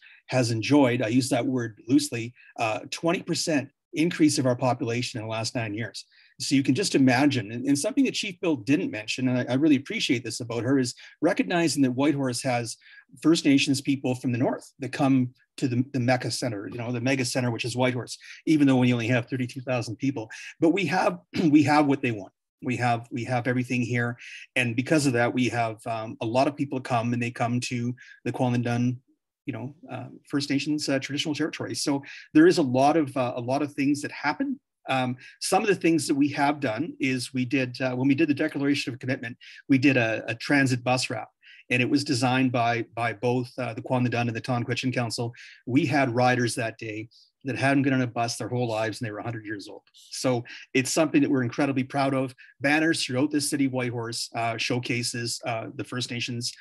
enjoyed, I use that word loosely, 20% increase of our population in the last 9 years. So you can just imagine, and something that Chief Bill didn't mention, and I really appreciate this about her, is recognizing that Whitehorse has First Nations people from the north that come to the Mecca Center, the mega center, which is Whitehorse, even though we only have 32,000 people. But we have what they want. We have everything here, and because of that, we have a lot of people come, and they come to the Kwalndun, First Nations traditional territory. So there is a lot of things that happen. Some of the things that we have done is we did when we did the Declaration of Commitment, we did a transit bus route. And it was designed by both the Kwalndun and the Tonquitchin Council. We had riders that day that hadn't been on a bus their whole lives, and they were 100 years old. So it's something that we're incredibly proud of. Banners throughout the city of Whitehorse showcases the First Nations,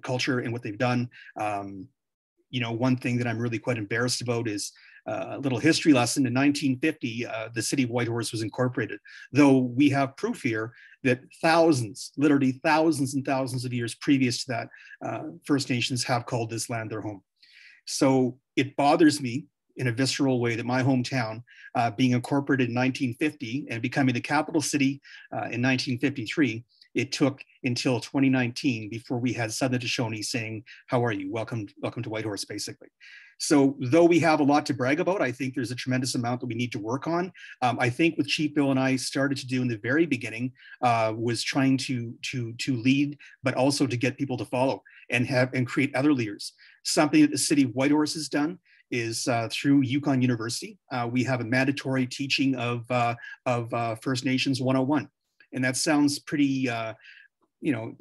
culture and what they've done. One thing that I'm really quite embarrassed about is a little history lesson. In 1950, the city of Whitehorse was incorporated, though we have proof here that literally thousands and thousands of years previous to that, First Nations have called this land their home. So it bothers me in a visceral way that my hometown, being incorporated in 1950 and becoming the capital city in 1953, it took until 2019 before we had Southern Haudenosaunee saying, "How are you? Welcome to Whitehorse," basically. So though we have a lot to brag about, I think there's a tremendous amount that we need to work on. I think what Chief Bill and I started to do in the very beginning was trying to lead, but also to get people to follow and create other leaders. Something that the city of Whitehorse has done is through Yukon University. We have a mandatory teaching of First Nations 101. And that sounds pretty,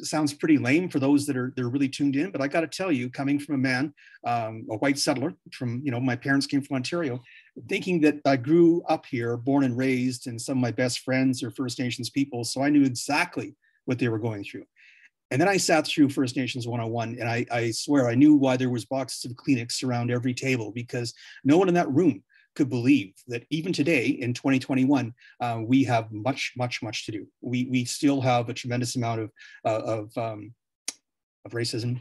sounds pretty lame for those that are really tuned in. But I got to tell you, coming from a man, a white settler from, my parents came from Ontario, thinking that I grew up here, born and raised, and some of my best friends are First Nations people. So I knew exactly what they were going through. And then I sat through First Nations 101, and I swear I knew why there was boxes of Kleenex around every table, because no one in that room could believe that even today in 2021, we have much to do. We still have a tremendous amount of racism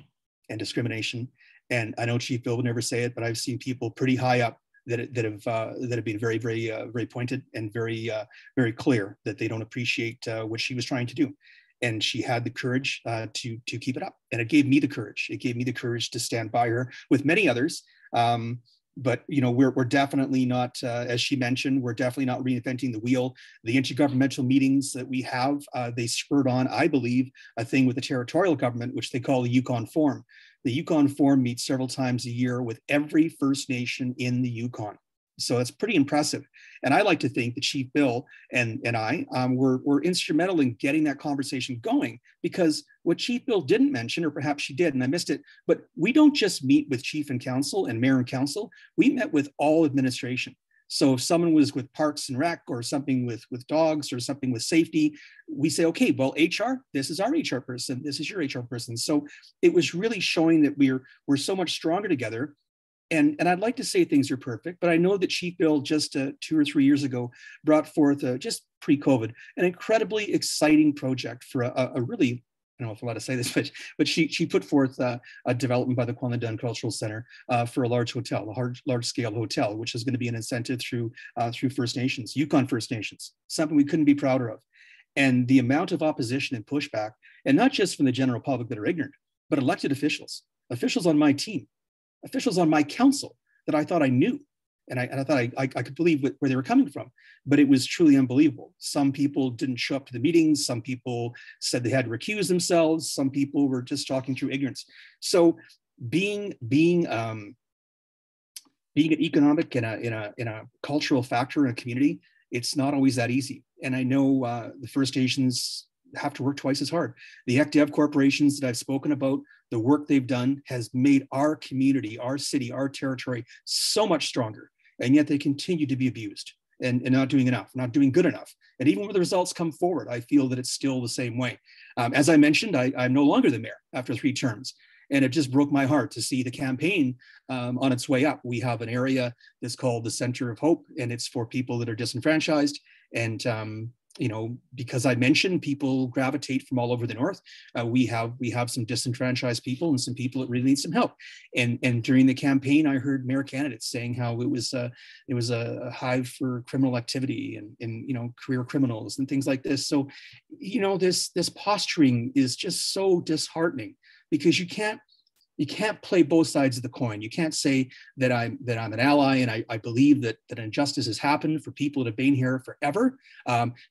and discrimination. And I know Chief Bill would never say it, but I've seen people pretty high up that have been very pointed and very clear that they don't appreciate what she was trying to do. And she had the courage to keep it up. And it gave me the courage. It gave me the courage to stand by her with many others. But we're definitely not, as she mentioned, we're definitely not reinventing the wheel. The intergovernmental meetings that we have, they spurred on, I believe, a thing with the territorial government, which they call the Yukon Forum. The Yukon Forum meets several times a year with every First Nation in the Yukon. So it's pretty impressive. And I like to think that Chief Bill and I were instrumental in getting that conversation going, because what Chief Bill didn't mention, or perhaps she did and I missed it, but we don't just meet with Chief and Council and Mayor and Council, we met with all administration. So if someone was with Parks and Rec or something with dogs or something with safety, we say, okay, well, HR, this is our HR person, this is your HR person. So it was really showing that we're so much stronger together. And I'd like to say things are perfect, but I know that Chief Bill just 2 or 3 years ago brought forth, just pre-COVID, an incredibly exciting project for a really, I don't know if I'm allowed to say this, but she put forth a development by the Kwalndun Cultural Center for a large hotel, a large-scale hotel, which is going to be an incentive through First Nations, Yukon First Nations, something we couldn't be prouder of. And the amount of opposition and pushback, and not just from the general public that are ignorant, but elected officials on my team, officials on my council that I thought I knew. And I thought I could believe where they were coming from, but it was truly unbelievable. Some people didn't show up to the meetings. Some people said they had to recuse themselves. Some people were just talking through ignorance. So being an economic and a cultural factor in a community, it's not always that easy. And I know the First Nations have to work twice as hard. The ECDEV corporations that I've spoken about, the work they've done has made our community, our city, our territory so much stronger. And yet they continue to be abused and not doing enough, not doing good enough. And even when the results come forward, I feel that it's still the same way. As I mentioned, I'm no longer the mayor after 3 terms. And it just broke my heart to see the campaign on its way up. We have an area that's called the Center of Hope, and it's for people that are disenfranchised. And because I mentioned people gravitate from all over the north, we have some disenfranchised people and some people that really need some help. And during the campaign, I heard mayor candidates saying how it was a hive for criminal activity and career criminals and things like this. So this posturing is just so disheartening, because you can't you can't play both sides of the coin. You can't say that I'm an ally and I believe that injustice has happened for people that have been here forever.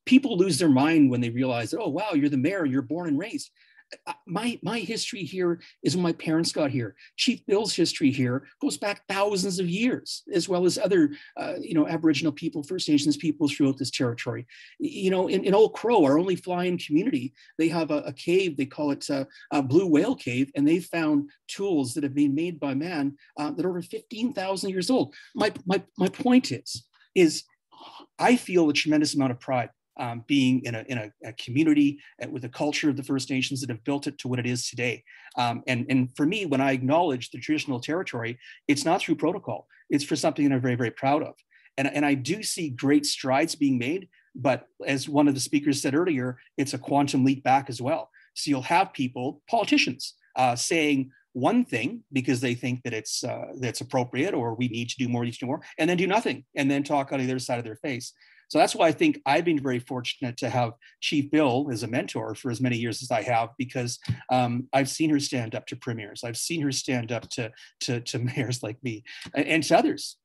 People lose their mind when they realize that, oh, wow, you're the mayor, you're born and raised. My history here is when my parents got here. Chief Bill's history here goes back thousands of years, as well as other, Aboriginal people, First Nations people throughout this territory. In Old Crowe, our only fly-in community, they have a cave, they call it a Blue Whale Cave, and they found tools that have been made by man that are over 15,000 years old. My point is I feel a tremendous amount of pride being in a community with a culture of the First Nations that have built it to what it is today. And for me, when I acknowledge the traditional territory, it's not through protocol. It's for something that I'm very, very proud of. And I do see great strides being made, but as one of the speakers said earlier, it's a quantum leap back as well. So you'll have people, politicians, saying one thing because they think that that's appropriate, or we need to do more, and then do nothing, and then talk on the other side of their face. So that's why I think I've been very fortunate to have Chief Bill as a mentor for as many years as I have, because I've seen her stand up to premiers. I've seen her stand up to mayors like me and to others,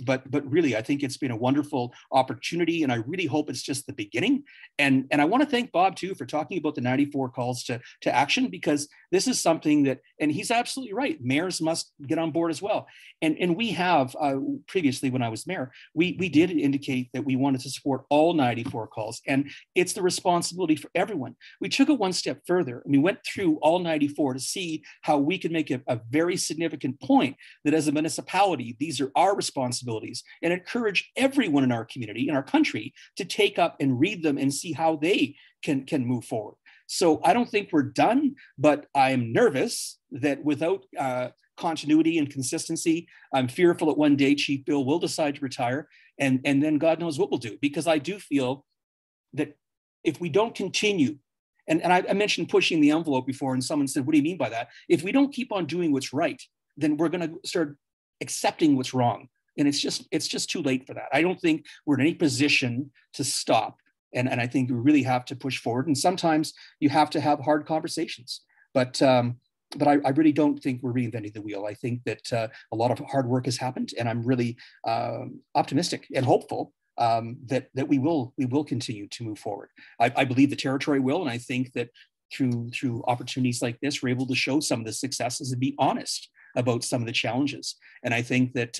but really, I think it's been a wonderful opportunity, and I really hope it's just the beginning. And I want to thank Bob too for talking about the 94 calls to action, because this is something that, and he's absolutely right, mayors must get on board as well. And we have previously, when I was mayor, we did indicate that we wanted to support all 94 calls, and it's the responsibility for everyone. We took it one step further, and we went through all 94 to see how we could make a very significant point that as a municipality, these are our responsibilities, and encourage everyone in our community, in our country, to take up and read them and see how they can move forward. So I don't think we're done, but I'm nervous that without continuity and consistency, I'm fearful that one day Chief Bill will decide to retire, and then God knows what we'll do. Because I do feel that if we don't continue, and I mentioned pushing the envelope before, and someone said, what do you mean by that? If we don't keep on doing what's right, then we're going to start accepting what's wrong. And it's just too late for that. I don't think we're in any position to stop. And I think we really have to push forward. And sometimes you have to have hard conversations. But I really don't think we're reinventing the wheel. I think that a lot of hard work has happened, and I'm really optimistic and hopeful that we will continue to move forward. I believe the territory will, and I think that through opportunities like this, we're able to show some of the successes and be honest about some of the challenges. And I think that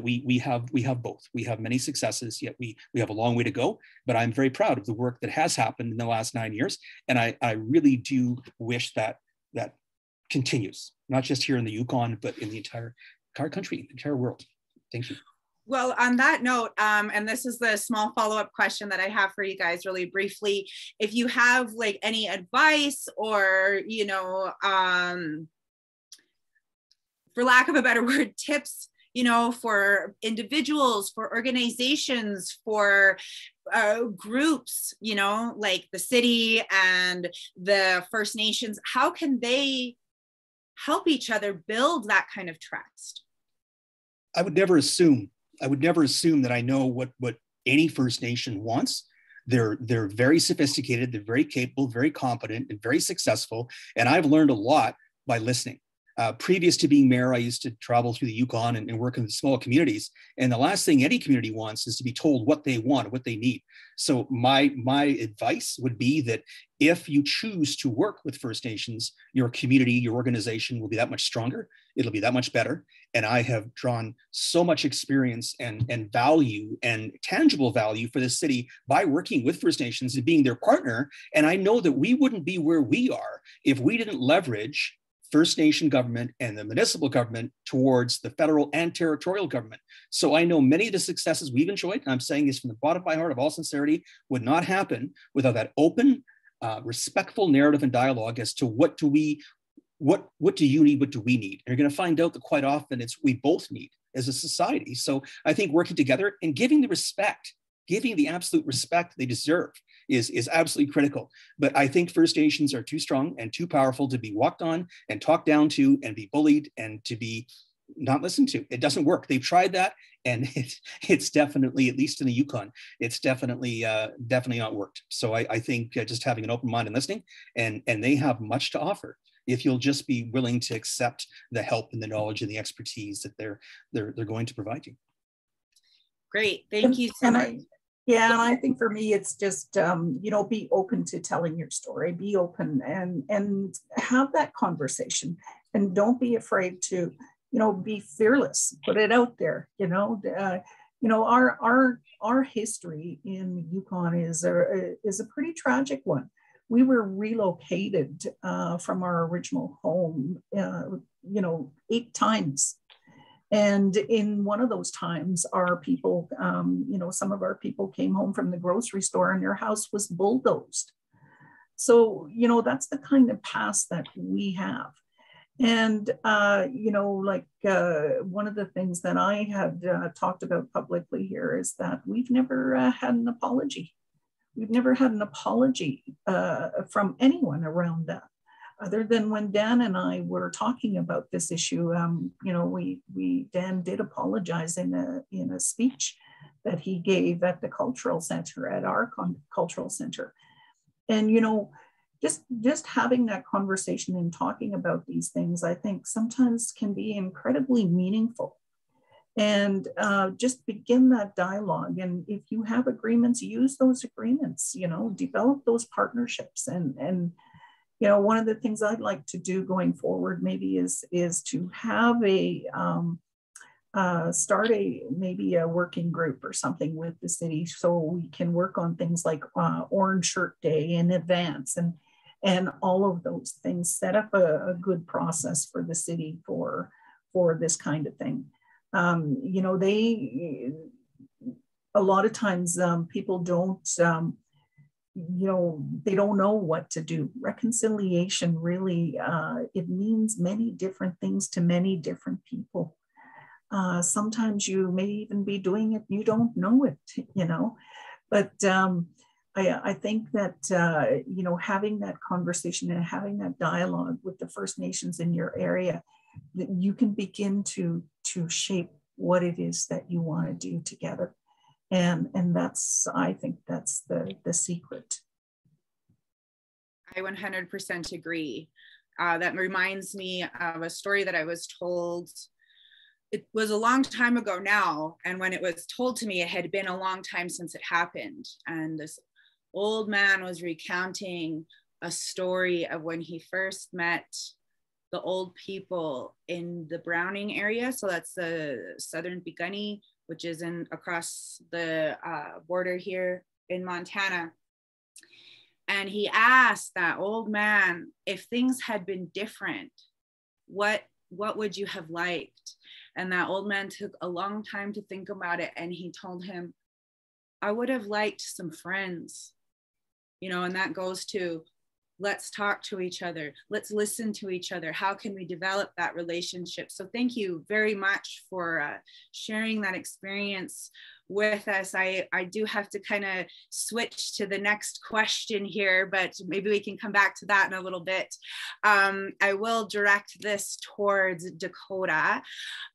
we have both. We have many successes, yet we have a long way to go. But I'm very proud of the work that has happened in the last 9 years, and I really do wish that continues, not just here in the Yukon, but in the entire country, the entire world. Thank you. Well, on that note, and this is the small follow-up question that I have for you guys really briefly, if you have like any advice or, for lack of a better word, tips, for individuals, for organizations, for groups, like the city and the First Nations, how can they help each other build that kind of trust? I would never assume that I know what any First Nation wants. They're very sophisticated, they're very capable, very competent, and very successful. And I've learned a lot by listening. Previous to being mayor, I used to travel through the Yukon and work in small communities. And the last thing any community wants is to be told what they want, what they need. So my advice would be that if you choose to work with First Nations, your community, your organization will be that much stronger. It'll be that much better. And I have drawn so much experience and value and tangible value for the city by working with First Nations and being their partner. And I know that we wouldn't be where we are if we didn't leverage First Nation government and the municipal government towards the federal and territorial government. So I know many of the successes we've enjoyed, and I'm saying this from the bottom of my heart, of all sincerity, would not happen without that open, respectful narrative and dialogue as to what do you need, what do we need? And you're going to find out that quite often it's we both need as a society. So I think working together and giving the absolute respect they deserve is absolutely critical. But I think First Nations are too strong and too powerful to be walked on and talked down to and be bullied and to be not listened to. It doesn't work. They've tried that, and it's definitely, at least in the Yukon, it's definitely not worked. So I think just having an open mind and listening, and they have much to offer. if you'll just be willing to accept the help and the knowledge and the expertise that they're going to provide you. Great, thank you so much. Yeah, and I think for me, it's just, you know, be open to telling your story, be open and have that conversation, and don't be afraid to, you know, be fearless, put it out there, you know. Our history in Yukon is a pretty tragic one. We were relocated from our original home, you know, 8 times. And in one of those times, our people, you know, some of our people came home from the grocery store and their house was bulldozed. So, you know, that's the kind of past that we have. And, you know, like one of the things that I had talked about publicly here is that we've never had an apology. We've never had an apology from anyone around that. Other than when Dan and I were talking about this issue, you know, Dan did apologize in a speech that he gave at the cultural center, at our cultural center. And, you know, just having that conversation and talking about these things, I think sometimes can be incredibly meaningful. And just begin that dialogue. And if you have agreements, use those agreements, you know, develop those partnerships. And you know, one of the things I'd like to do going forward maybe is to have start maybe a working group or something with the city, so we can work on things like Orange Shirt Day in advance and all of those things, set up a good process for the city for this kind of thing. You know, a lot of times people don't, you know, they don't know what to do. Reconciliation really, it means many different things to many different people. Sometimes you may even be doing it, you don't know it, you know, but I think that, you know, having that conversation and having that dialogue with the First Nations in your area, that you can begin to shape what it is that you want to do together. And that's, I think that's the secret. I 100% agree. That reminds me of a story that I was told. It was a long time ago now. And when it was told to me, it had been a long time since it happened. And this old man was recounting a story of when he first met the old people in the Browning area. So that's the southern Piikani, which is across the border here in Montana. And he asked that old man, if things had been different, what would you have liked? And that old man took a long time to think about it. And he told him, I would have liked some friends, you know, and that goes to, let's talk to each other. Let's listen to each other. How can we develop that relationship? So thank you very much for sharing that experience with us. I do have to kind of switch to the next question here, but maybe we can come back to that in a little bit. I will direct this towards Dakota.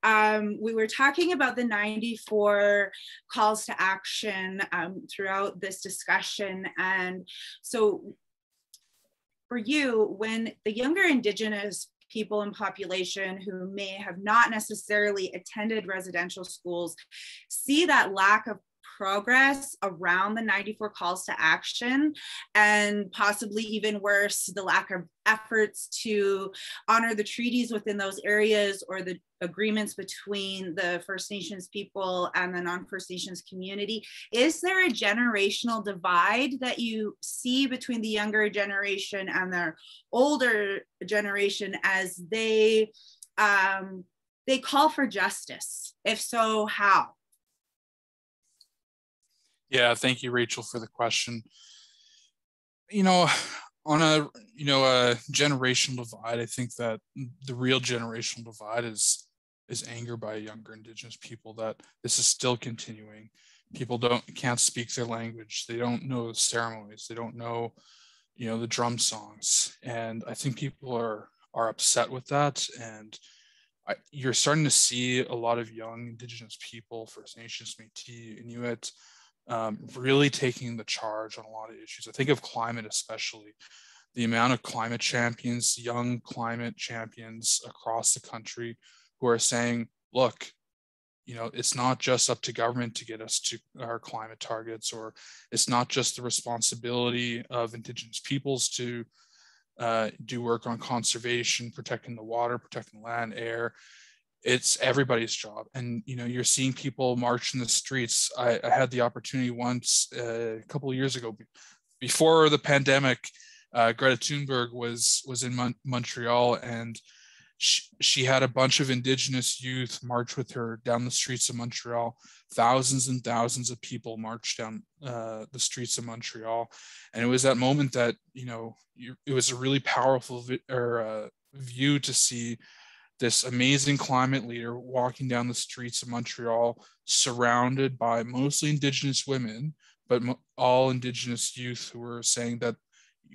We were talking about the 94 calls to action throughout this discussion. And so for you, when the younger Indigenous people and population who may have not necessarily attended residential schools see that lack of progress around the 94 calls to action, and possibly even worse, the lack of efforts to honor the treaties within those areas or the agreements between the First Nations people and the non-First Nations community. Is there a generational divide that you see between the younger generation and their older generation as they call for justice? If so, how? Yeah, thank you, Rachel, for the question. You know, on a generational divide, I think that the real generational divide is anger by younger Indigenous people that this is still continuing. People can't speak their language. They don't know the ceremonies. They don't know, you know, the drum songs. And I think people are upset with that. And you're starting to see a lot of young Indigenous people, First Nations, Métis, Inuit, really taking the charge on a lot of issues. I think of climate especially. the amount of climate champions, young climate champions across the country who are saying, look, you know, it's not just up to government to get us to our climate targets, or it's not just the responsibility of Indigenous peoples to do work on conservation, protecting the water, protecting the land, air. It's everybody's job. And, you know, you're seeing people march in the streets. I had the opportunity once a couple of years ago, before the pandemic, Greta Thunberg was in Montreal, and she had a bunch of Indigenous youth march with her down the streets of Montreal. Thousands and thousands of people marched down the streets of Montreal. And it was that moment that, you know, it was a really powerful view to see this amazing climate leader walking down the streets of Montreal, surrounded by mostly Indigenous women, but all Indigenous youth who were saying that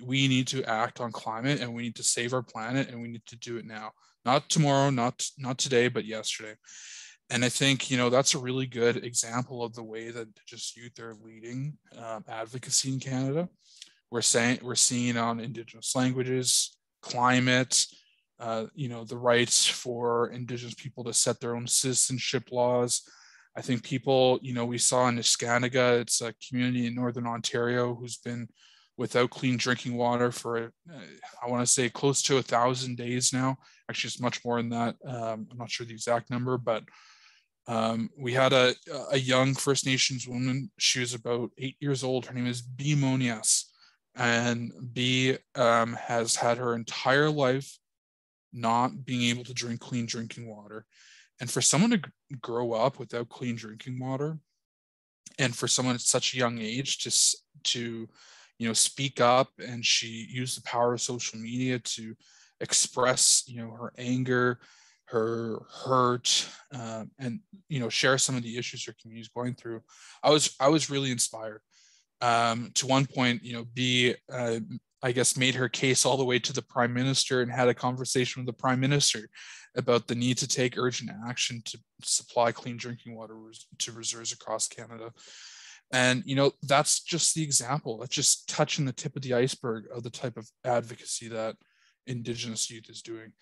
we need to act on climate, and we need to save our planet, and we need to do it now. Not tomorrow, not today, but yesterday. And I think, you know, that's a really good example of the way that Indigenous youth are leading advocacy in Canada. We're seeing on Indigenous languages, climate, you know, the rights for Indigenous people to set their own citizenship laws. I think people, you know, we saw in Niskanaga, it's a community in Northern Ontario who's been without clean drinking water for, I want to say, close to 1,000 days now. Actually, it's much more than that. I'm not sure the exact number, but we had a young First Nations woman. She was about 8 years old. Her name is B. Monias. And B has had her entire life not being able to drink clean drinking water. And for someone to grow up without clean drinking water, and for someone at such a young age to you know, speak up, and she used the power of social media to express, you know, her anger, her hurt, and, you know, share some of the issues her community is going through. I was really inspired. To one point, you know, B, I guess, made her case all the way to the Prime Minister and had a conversation with the Prime Minister about the need to take urgent action to supply clean drinking water to reserves across Canada. And, you know, that's just the example. That's just touching the tip of the iceberg of the type of advocacy that Indigenous youth is doing.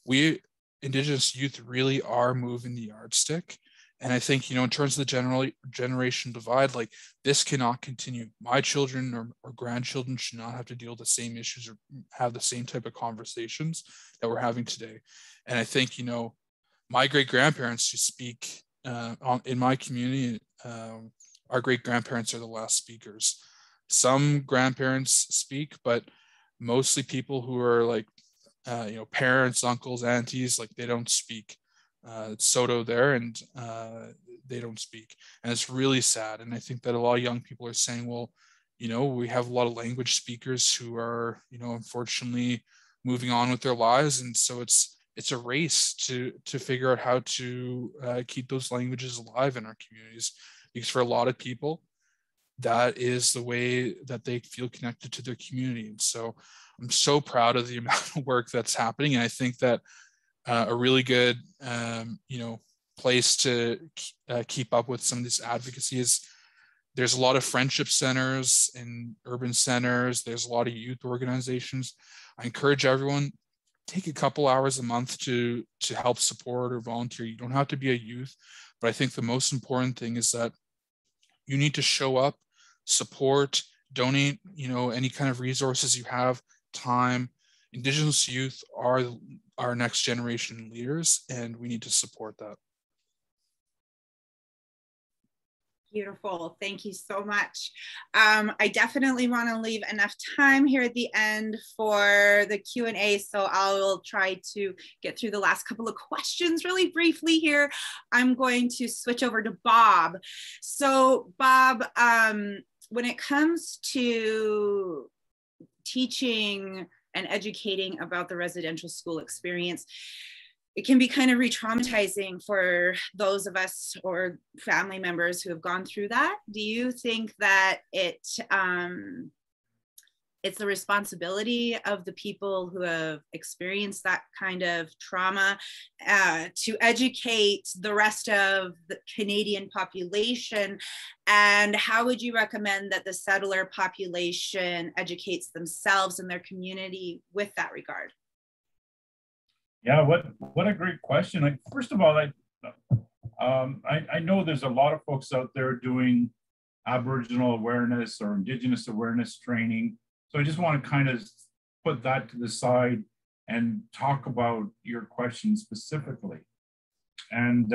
We, Indigenous youth, really are moving the yardstick. And I think, you know, in terms of the generation divide, like, this cannot continue. My children or grandchildren should not have to deal with the same issues or have the same type of conversations that we're having today. And I think, you know, my great-grandparents who speak in my community, our great-grandparents are the last speakers. Some grandparents speak, but mostly people who are like, you know, parents, uncles, aunties, like, they don't speak. It's Soto there, and they don't speak. And it's really sad. And I think that a lot of young people are saying, well, you know, we have a lot of language speakers who are, you know, unfortunately moving on with their lives. And so it's a race to figure out how to keep those languages alive in our communities. Because for a lot of people, that is the way that they feel connected to their community. And so I'm so proud of the amount of work that's happening. And I think that a really good, you know, place to keep up with some of this advocacy is there's a lot of friendship centers and urban centers. There's a lot of youth organizations. I encourage everyone, take a couple hours a month to help support or volunteer. You don't have to be a youth. But I think the most important thing is that you need to show up, support, donate, you know, any kind of resources you have, time. Indigenous youth are our next generation leaders, and we need to support that. Beautiful. Thank you so much. I definitely want to leave enough time here at the end for the Q&A, so I will try to get through the last couple of questions really briefly here. I'm going to switch over to Bob. So Bob, when it comes to teaching and educating about the residential school experience, it can be kind of re-traumatizing for those of us or family members who have gone through that. Do you think that it it's the responsibility of the people who have experienced that kind of trauma to educate the rest of the Canadian population. And how would you recommend that the settler population educates themselves and their community with that regard? Yeah, what a great question. Like, first of all, I know there's a lot of folks out there doing Aboriginal awareness or Indigenous awareness training. So I just want to kind of put that to the side and talk about your question specifically. And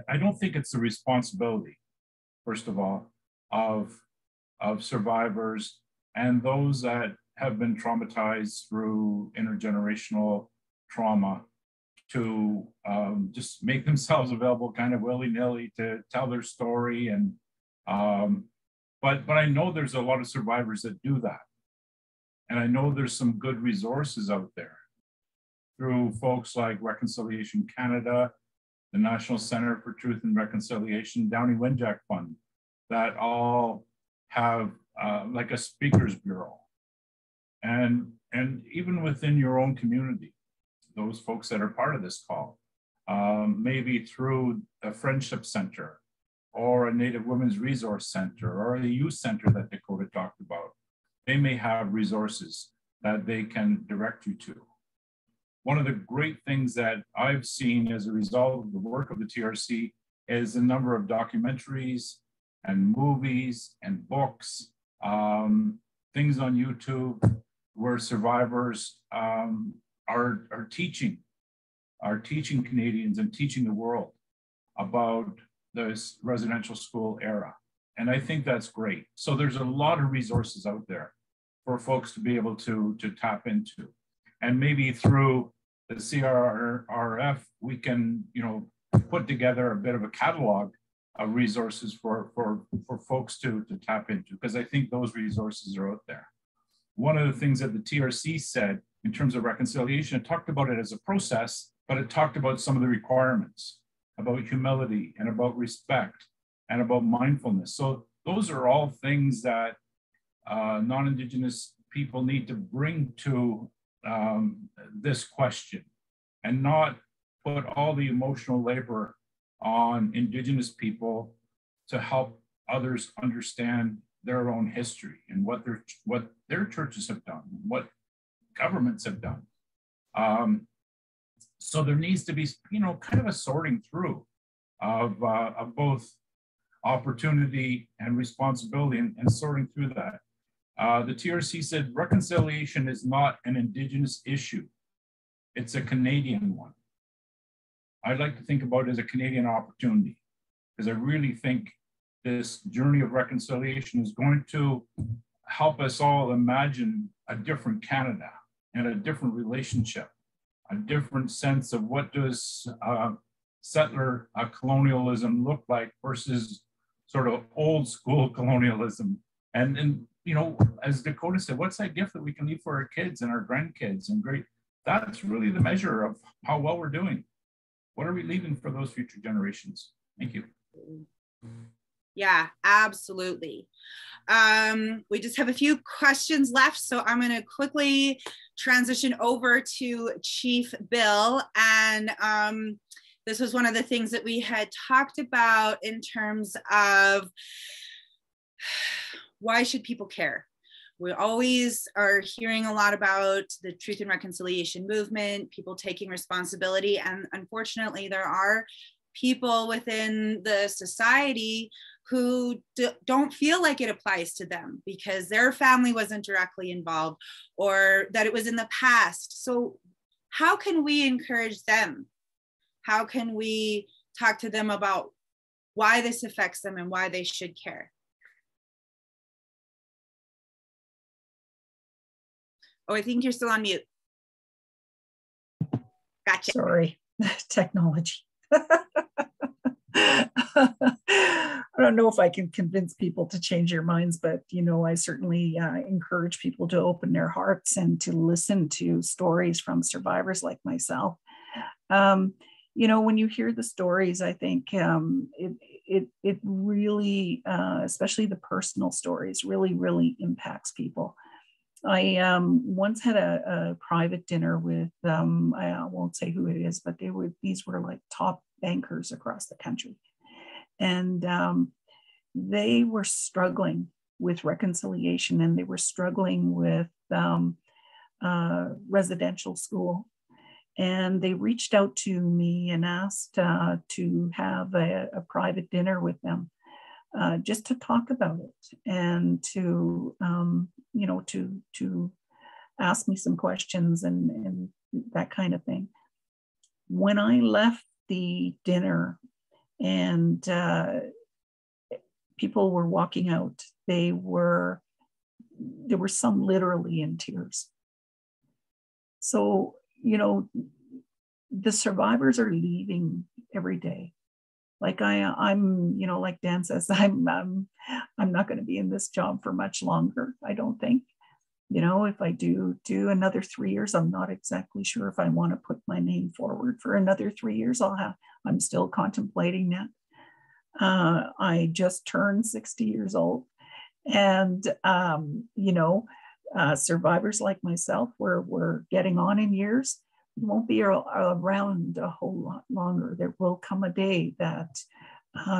I don't think it's the responsibility, first of all, of survivors and those that have been traumatized through intergenerational trauma to just make themselves available kind of willy-nilly to tell their story. And but I know there's a lot of survivors that do that. And I know there's some good resources out there through folks like Reconciliation Canada, the National Center for Truth and Reconciliation, Downey Wenjack Fund, that all have like a speakers bureau. And even within your own community, those folks that are part of this call, maybe through a friendship center or a Native Women's Resource Center or a youth center that Dakota talked about, they may have resources that they can direct you to. One of the great things that I've seen as a result of the work of the TRC is the number of documentaries and movies and books, things on YouTube where survivors are teaching Canadians and teaching the world about this residential school era. And I think that's great. So there's a lot of resources out there for folks to be able to tap into. And maybe through the CRRF, we can, put together a bit of a catalog of resources for folks to tap into, because I think those resources are out there. One of the things that the TRC said in terms of reconciliation, it talked about it as a process, but it talked about some of the requirements about humility and about respect and about mindfulness. So those are all things that non-Indigenous people need to bring to this question, and not put all the emotional labor on Indigenous people to help others understand their own history and what their churches have done, what governments have done. So there needs to be, kind of a sorting through of both opportunity and responsibility, and sorting through that. The TRC said reconciliation is not an Indigenous issue. It's a Canadian one. I'd like to think about it as a Canadian opportunity, because I really think this journey of reconciliation is going to help us all imagine a different Canada and a different relationship, a different sense of what does settler colonialism look like versus sort of old school colonialism. And as Dakota said, what's that gift that we can leave for our kids and our grandkids? And that's really the measure of how well we're doing. What are we leaving for those future generations? Thank you. Yeah, absolutely. We just have a few questions left, so I'm going to quickly transition over to Chief Bill. And this was one of the things that we had talked about in terms of why should people care? We always are hearing a lot about the Truth and Reconciliation movement, people taking responsibility. And unfortunately, there are people within the society who don't feel like it applies to them because their family wasn't directly involved, or that it was in the past. So how can we encourage them? How can we talk to them about why this affects them and why they should care? Oh, I think you're still on mute. Gotcha. Sorry, technology. I don't know if I can convince people to change their minds, but I certainly encourage people to open their hearts and to listen to stories from survivors like myself. When you hear the stories, I think it really, especially the personal stories, really impacts people. I once had a private dinner with, I won't say who it is, but these were like top bankers across the country. And they were struggling with reconciliation, and they were struggling with residential school. And they reached out to me and asked to have a private dinner with them, just to talk about it and to, you know, to ask me some questions and that kind of thing. When I left the dinner and people were walking out, there were some literally in tears. So, you know, the survivors are leaving every day. Like I'm, you know, like Dan says, I'm not going to be in this job for much longer. I don't think, you know, if I do another 3 years, I'm not exactly sure if I want to put my name forward for another 3 years. I'm still contemplating that. I just turned 60 years old, and you know, survivors like myself, we're getting on in years. We won't be around a whole lot longer. There will come a day that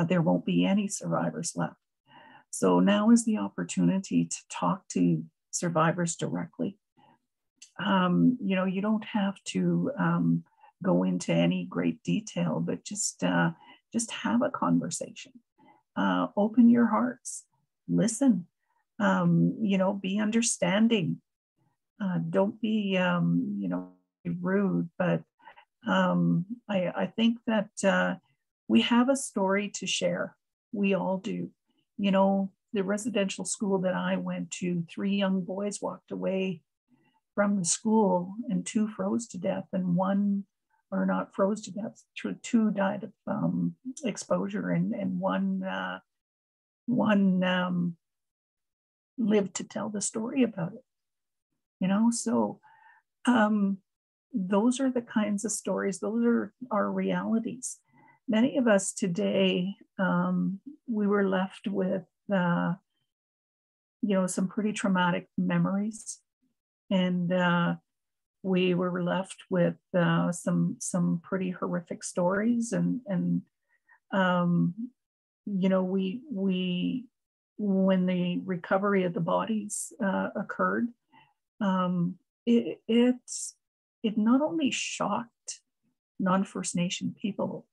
there won't be any survivors left. So now is the opportunity to talk to survivors directly. You know, you don't have to go into any great detail, but just have a conversation. Open your hearts, listen, you know, be understanding. Don't be, you know, rude, but I think that we have a story to share. We all do. You know, the residential school that I went to, 3 young boys walked away from the school and 2 froze to death, and 1, or not froze to death, 2 died of exposure, and one lived to tell the story about it. You know, so those are the kinds of stories, those are our realities. Many of us today, we were left with, you know, some pretty traumatic memories, and we were left with some pretty horrific stories, and you know, we when the recovery of the bodies occurred, it not only shocked non-First Nation people,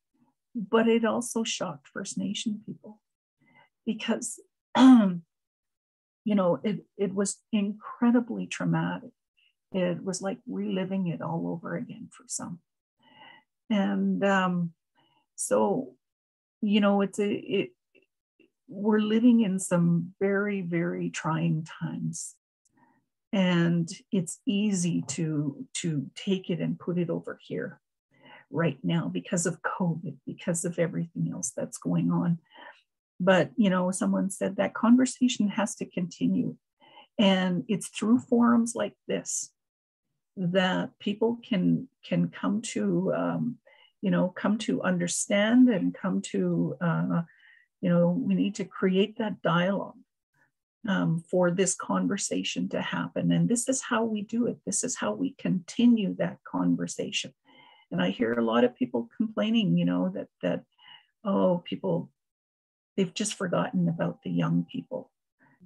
but it also shocked First Nation people, because you know, it was incredibly traumatic. It was like reliving it all over again for some. And so, you know, we're living in some very trying times. And it's easy to take it and put it over here right now because of COVID, because of everything else that's going on. But, you know, someone said that conversation has to continue. And it's through forums like this that people can come to, you know, come to understand and come to, you know, we need to create that dialogue for this conversation to happen. And this is how we do it. This is how we continue that conversation. And I hear a lot of people complaining, you know, that oh, people, they've just forgotten about the young people,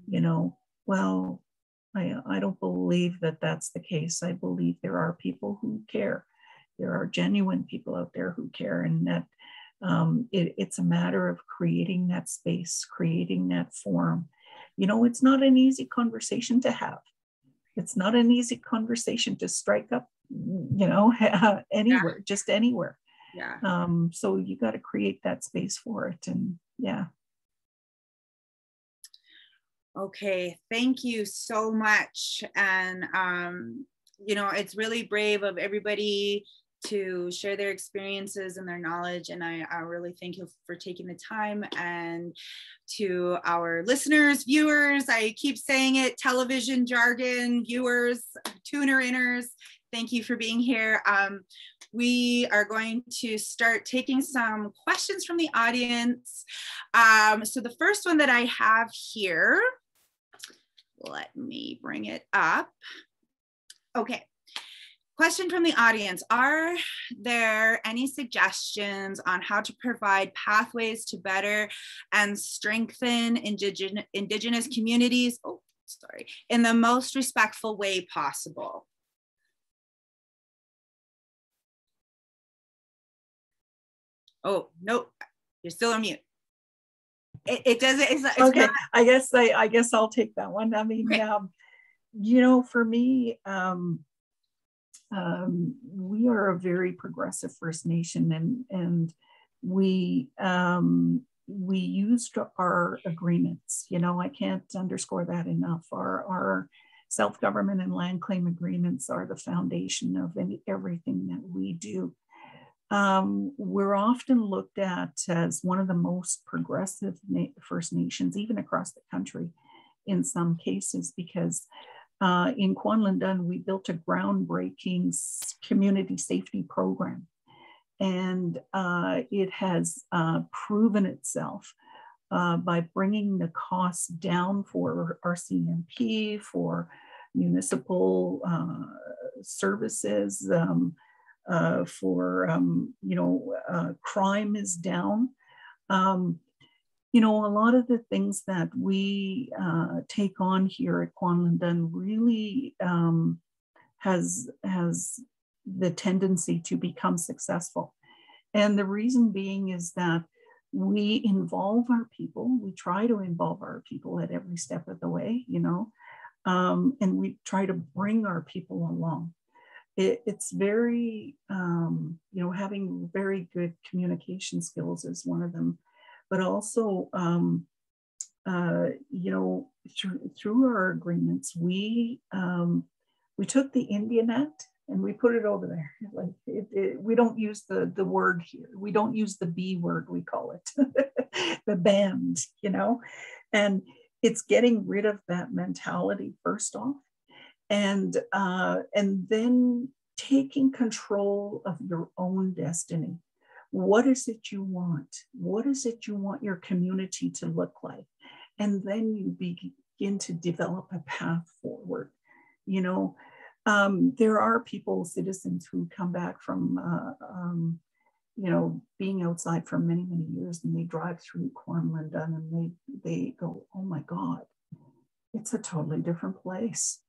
you know. Well, I don't believe that that's the case. I believe there are people who care. There are genuine people out there who care, and that it's a matter of creating that space, creating that forum. You know, it's not an easy conversation to have. It's not an easy conversation to strike up, you know, anywhere, just anywhere. Yeah. So you got to create that space for it. And yeah. Okay, thank you so much. And, you know, it's really brave of everybody to share their experiences and their knowledge. And I really thank you for taking the time. And to our listeners, viewers, I keep saying it, television jargon, viewers, tuner-inners, Thank you for being here. We are going to start taking some questions from the audience. So the first one that I have here, let me bring it up. Okay. Question from the audience. Are there any suggestions on how to provide pathways to better and strengthen Indigenous communities, in the most respectful way possible? Oh, no, you're still on mute. It doesn't, it's okay, not. I guess I'll take that one. I mean, Okay. You know, for me, we are a very progressive First Nation, and we used our agreements. You know, I can't underscore that enough. Our self-government and land claim agreements are the foundation of everything that we do. We're often looked at as one of the most progressive First Nations, even across the country in some cases, because in Kwanlundun, we built a groundbreaking community safety program. And it has proven itself by bringing the costs down for RCMP, for municipal services, crime is down. You know, a lot of the things that we take on here at Kwanlundun really has the tendency to become successful. And the reason being is that we involve our people. We try to involve our people at every step of the way, you know, and we try to bring our people along. It's very, you know, having very good communication skills is one of them, but also, you know, through our agreements, we took the Indian Act and we put it over there. Like we don't use the word here. We don't use the B word, we call it, the band, you know, and it's getting rid of that mentality first off. And then taking control of your own destiny. What is it you want? What is it you want your community to look like? And then you begin to develop a path forward. You know, there are people, citizens who come back from, you know, being outside for many, many years, and they drive through Kwanlundun and they go, oh my God, it's a totally different place.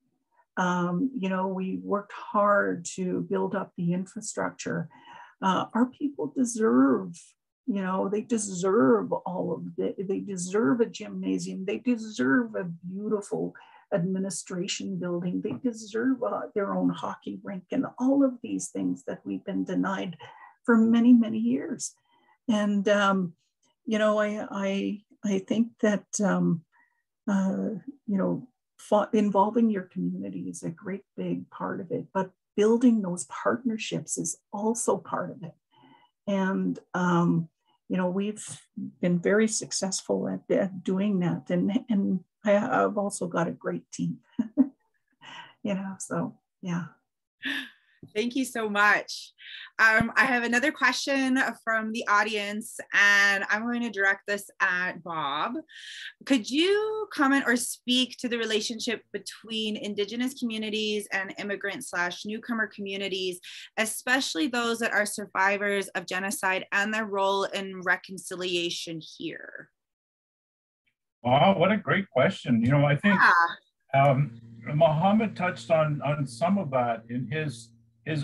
You know, we worked hard to build up the infrastructure. Our people deserve, you know, they deserve all of it. They deserve a gymnasium. They deserve a beautiful administration building. They deserve their own hockey rink and all of these things that we've been denied for many, many years. And, you know, I think that, you know, involving your community is a great big part of it, but building those partnerships is also part of it. And, you know, we've been very successful at doing that. And I've also got a great team, you know, so yeah. Thank you so much. I have another question from the audience, and I'm going to direct this at Bob. Could you comment or speak to the relationship between Indigenous communities and immigrant/newcomer communities, especially those that are survivors of genocide, and their role in reconciliation here? Wow, what a great question. You know, I think Mohammed touched on some of that in his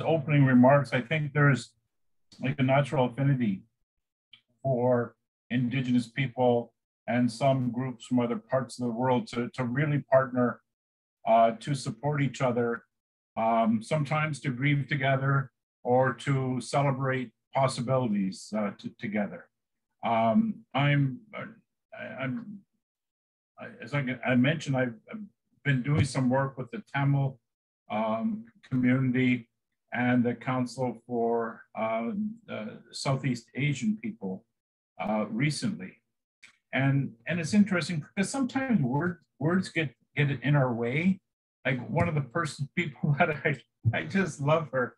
opening remarks. I think there's like a natural affinity for Indigenous people and some groups from other parts of the world to really partner, to support each other, sometimes to grieve together or to celebrate possibilities together. As I mentioned, I've been doing some work with the Tamil community and the Council for Southeast Asian people recently. And it's interesting because sometimes words get in our way. like one of the people that I just love her.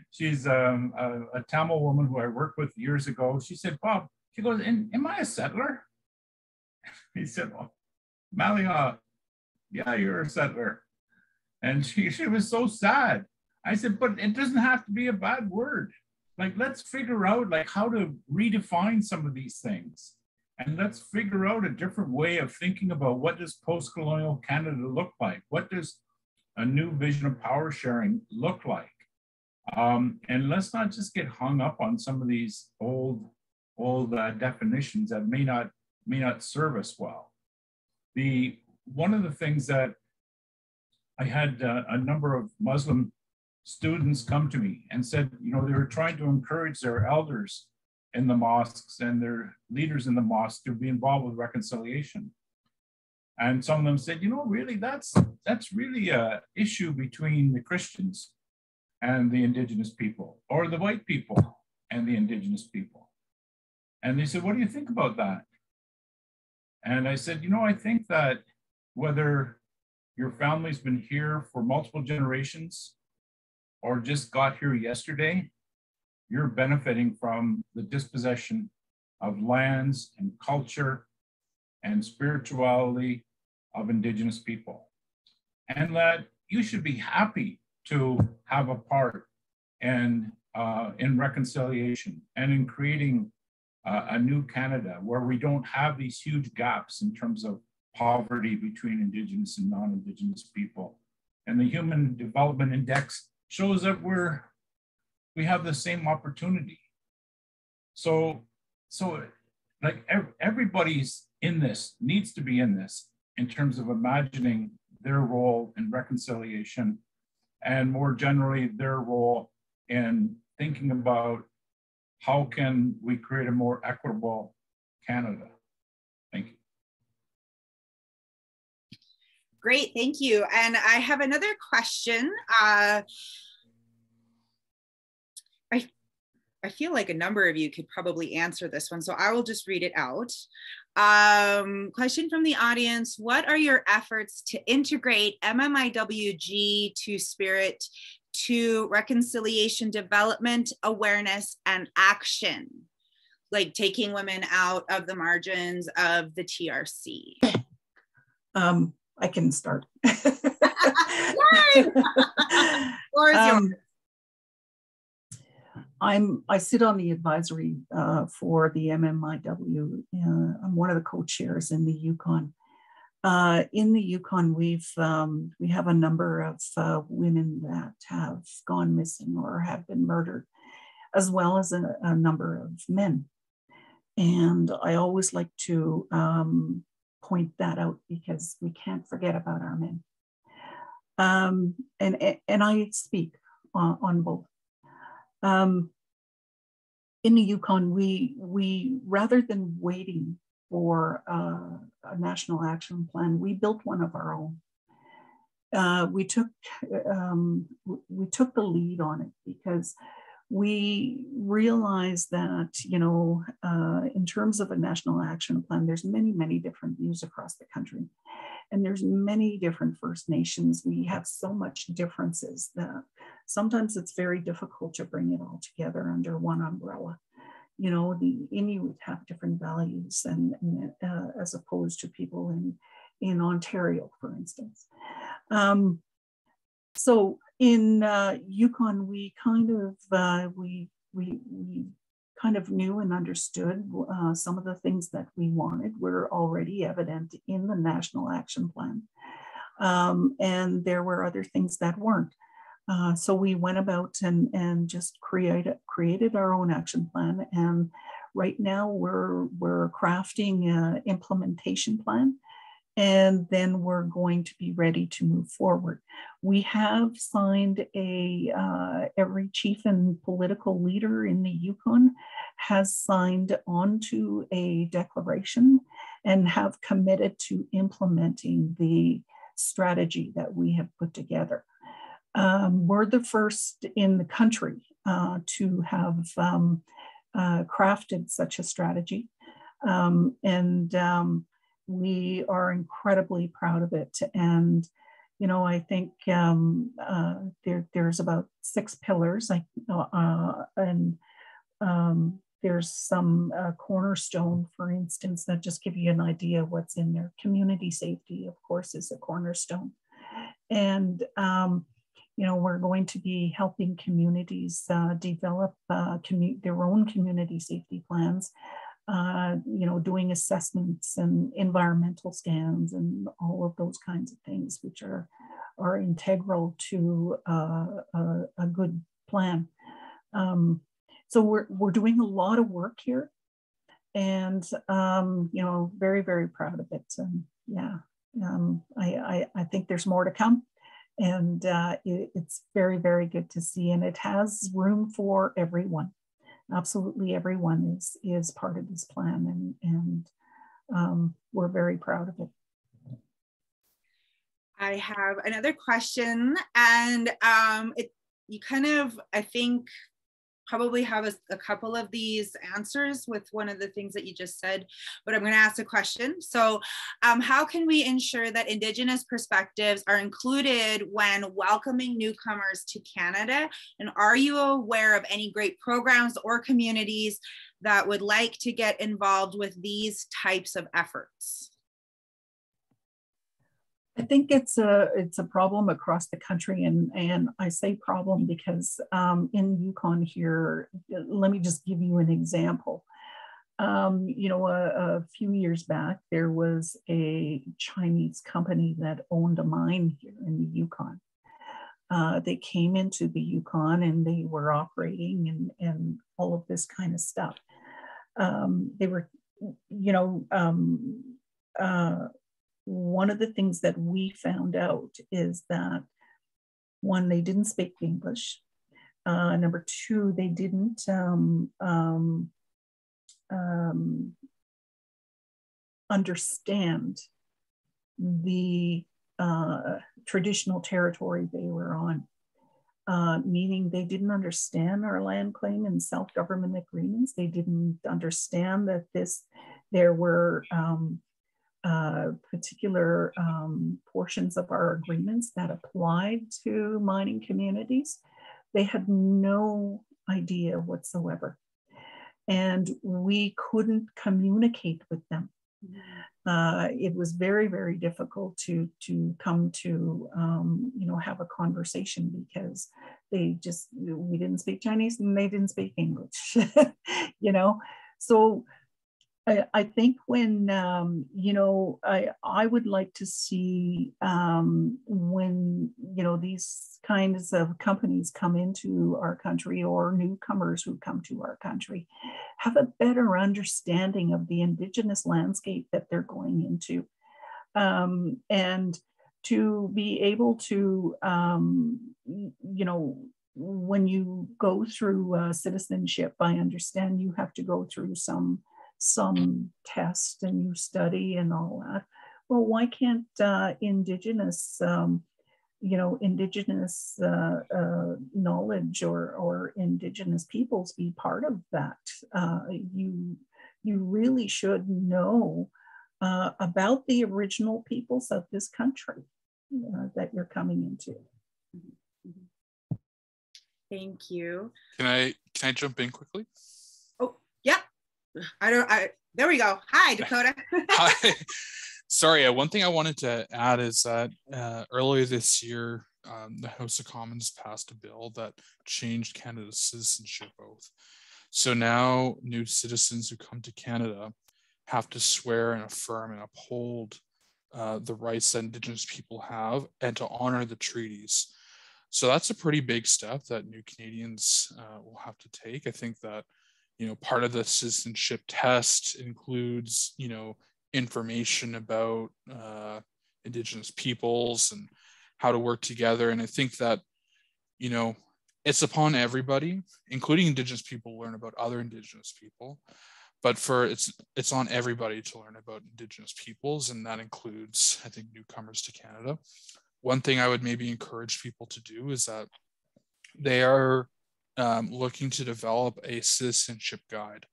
She's a Tamil woman who I worked with years ago. She said, Bob, she goes, am I a settler? He said, well, Malia, yeah, you're a settler. And she was so sad. I said, but it doesn't have to be a bad word. Like, let's figure out like how to redefine some of these things. And let's figure out a different way of thinking about what does post-colonial Canada look like? What does a new vision of power sharing look like? And let's not just get hung up on some of these old definitions that may not serve us well. One of the things that I had a number of Muslim students come to me and said, you know, they were trying to encourage their elders in the mosques and their leaders in the mosque to be involved with reconciliation. And some of them said, you know, really, that's really an issue between the Christians and the Indigenous people, or the white people and the Indigenous people. And they said, what do you think about that? And I said, you know, I think that whether your family's been here for multiple generations or just got here yesterday, you're benefiting from the dispossession of lands and culture and spirituality of Indigenous people. And that you should be happy to have a part in reconciliation and in creating a new Canada where we don't have these huge gaps in terms of poverty between Indigenous and non-Indigenous people. And the Human Development Index shows that we have the same opportunity. So like everybody's in this, needs to be in this in terms of imagining their role in reconciliation and more generally their role in thinking about how can we create a more equitable Canada. Thank you. Great, thank you. And I have another question. I feel like a number of you could probably answer this one, so I will just read it out. Question from the audience: what are your efforts to integrate MMIWG to spirit to reconciliation, development, awareness, and action, like taking women out of the margins of the TRC? I can start. Floor is yours. I sit on the advisory for the MMIW. I'm one of the co-chairs in the Yukon. In the Yukon, we have a number of women that have gone missing or have been murdered, as well as a number of men. And I always like to point that out because we can't forget about our men. And I speak on both. In the Yukon, we rather than waiting for a national action plan, we built one of our own. We took the lead on it because we realized that, you know, in terms of a national action plan, there's many different views across the country. And there's many different First Nations. We have so much differences that sometimes it's very difficult to bring it all together under one umbrella. You know, the Inuit have different values and as opposed to people in Ontario, for instance. So in Yukon, we kind of knew and understood some of the things that we wanted were already evident in the National Action Plan. And there were other things that weren't. So we went about and just created our own action plan. And right now we're crafting an implementation plan. And then we're going to be ready to move forward. We have signed every chief and political leader in the Yukon has signed onto a declaration and have committed to implementing the strategy that we have put together. We're the first in the country to have crafted such a strategy. We are incredibly proud of it. And, you know, I think there's about 6 pillars, and there's some cornerstone, for instance, that just give you an idea of what's in there. Community safety, of course, is a cornerstone. And, you know, we're going to be helping communities develop their own community safety plans, you know, doing assessments and environmental scans and all of those kinds of things, which are integral to a good plan. So we're doing a lot of work here, and you know, very, very proud of it. And yeah, I think there's more to come, and it's very, very good to see, and it has room for everyone. Absolutely, everyone is part of this plan, and we're very proud of it. I have another question, and you kind of, I think, probably have a couple of these answers with one of the things that you just said, but I'm going to ask a question. So how can we ensure that Indigenous perspectives are included when welcoming newcomers to Canada? And are you aware of any great programs or communities that would like to get involved with these types of efforts? I think it's a problem across the country, and I say problem because in Yukon here, let me just give you an example. You know, a few years back, there was a Chinese company that owned a mine here in the Yukon. They came into the Yukon and they were operating and all of this kind of stuff. They were, you know, one of the things that we found out is that, one, they didn't speak English. Number two, they didn't understand the traditional territory they were on, meaning they didn't understand our land claim and self-government agreements. They didn't understand that there were particular portions of our agreements that applied to mining communities. They had no idea whatsoever. And we couldn't communicate with them. It was very, very difficult to come to, you know, have a conversation because we didn't speak Chinese and they didn't speak English, you know? So I think when, you know, I would like to see when, you know, these kinds of companies come into our country, or newcomers who come to our country, have a better understanding of the Indigenous landscape that they're going into. And to be able to, you know, when you go through citizenship, I understand you have to go through some test and you study and all that. Well, why can't Indigenous, you know, Indigenous knowledge or Indigenous peoples be part of that? You really should know about the original peoples of this country that you're coming into. Thank you. Can I jump in quickly? Oh, yeah. There we go. Hi, Dakota. Hi. Sorry, one thing I wanted to add is that earlier this year, the House of Commons passed a bill that changed Canada's citizenship oath. So now new citizens who come to Canada have to swear and affirm and uphold the rights that Indigenous people have and to honor the treaties. So that's a pretty big step that new Canadians will have to take. I think that, you know, part of the citizenship test includes, you know, information about Indigenous peoples and how to work together. And I think that, you know, it's upon everybody, including Indigenous people, to learn about other Indigenous people. But it's on everybody to learn about Indigenous peoples, and that includes, I think, newcomers to Canada. One thing I would maybe encourage people to do is that they are looking to develop a citizenship guide.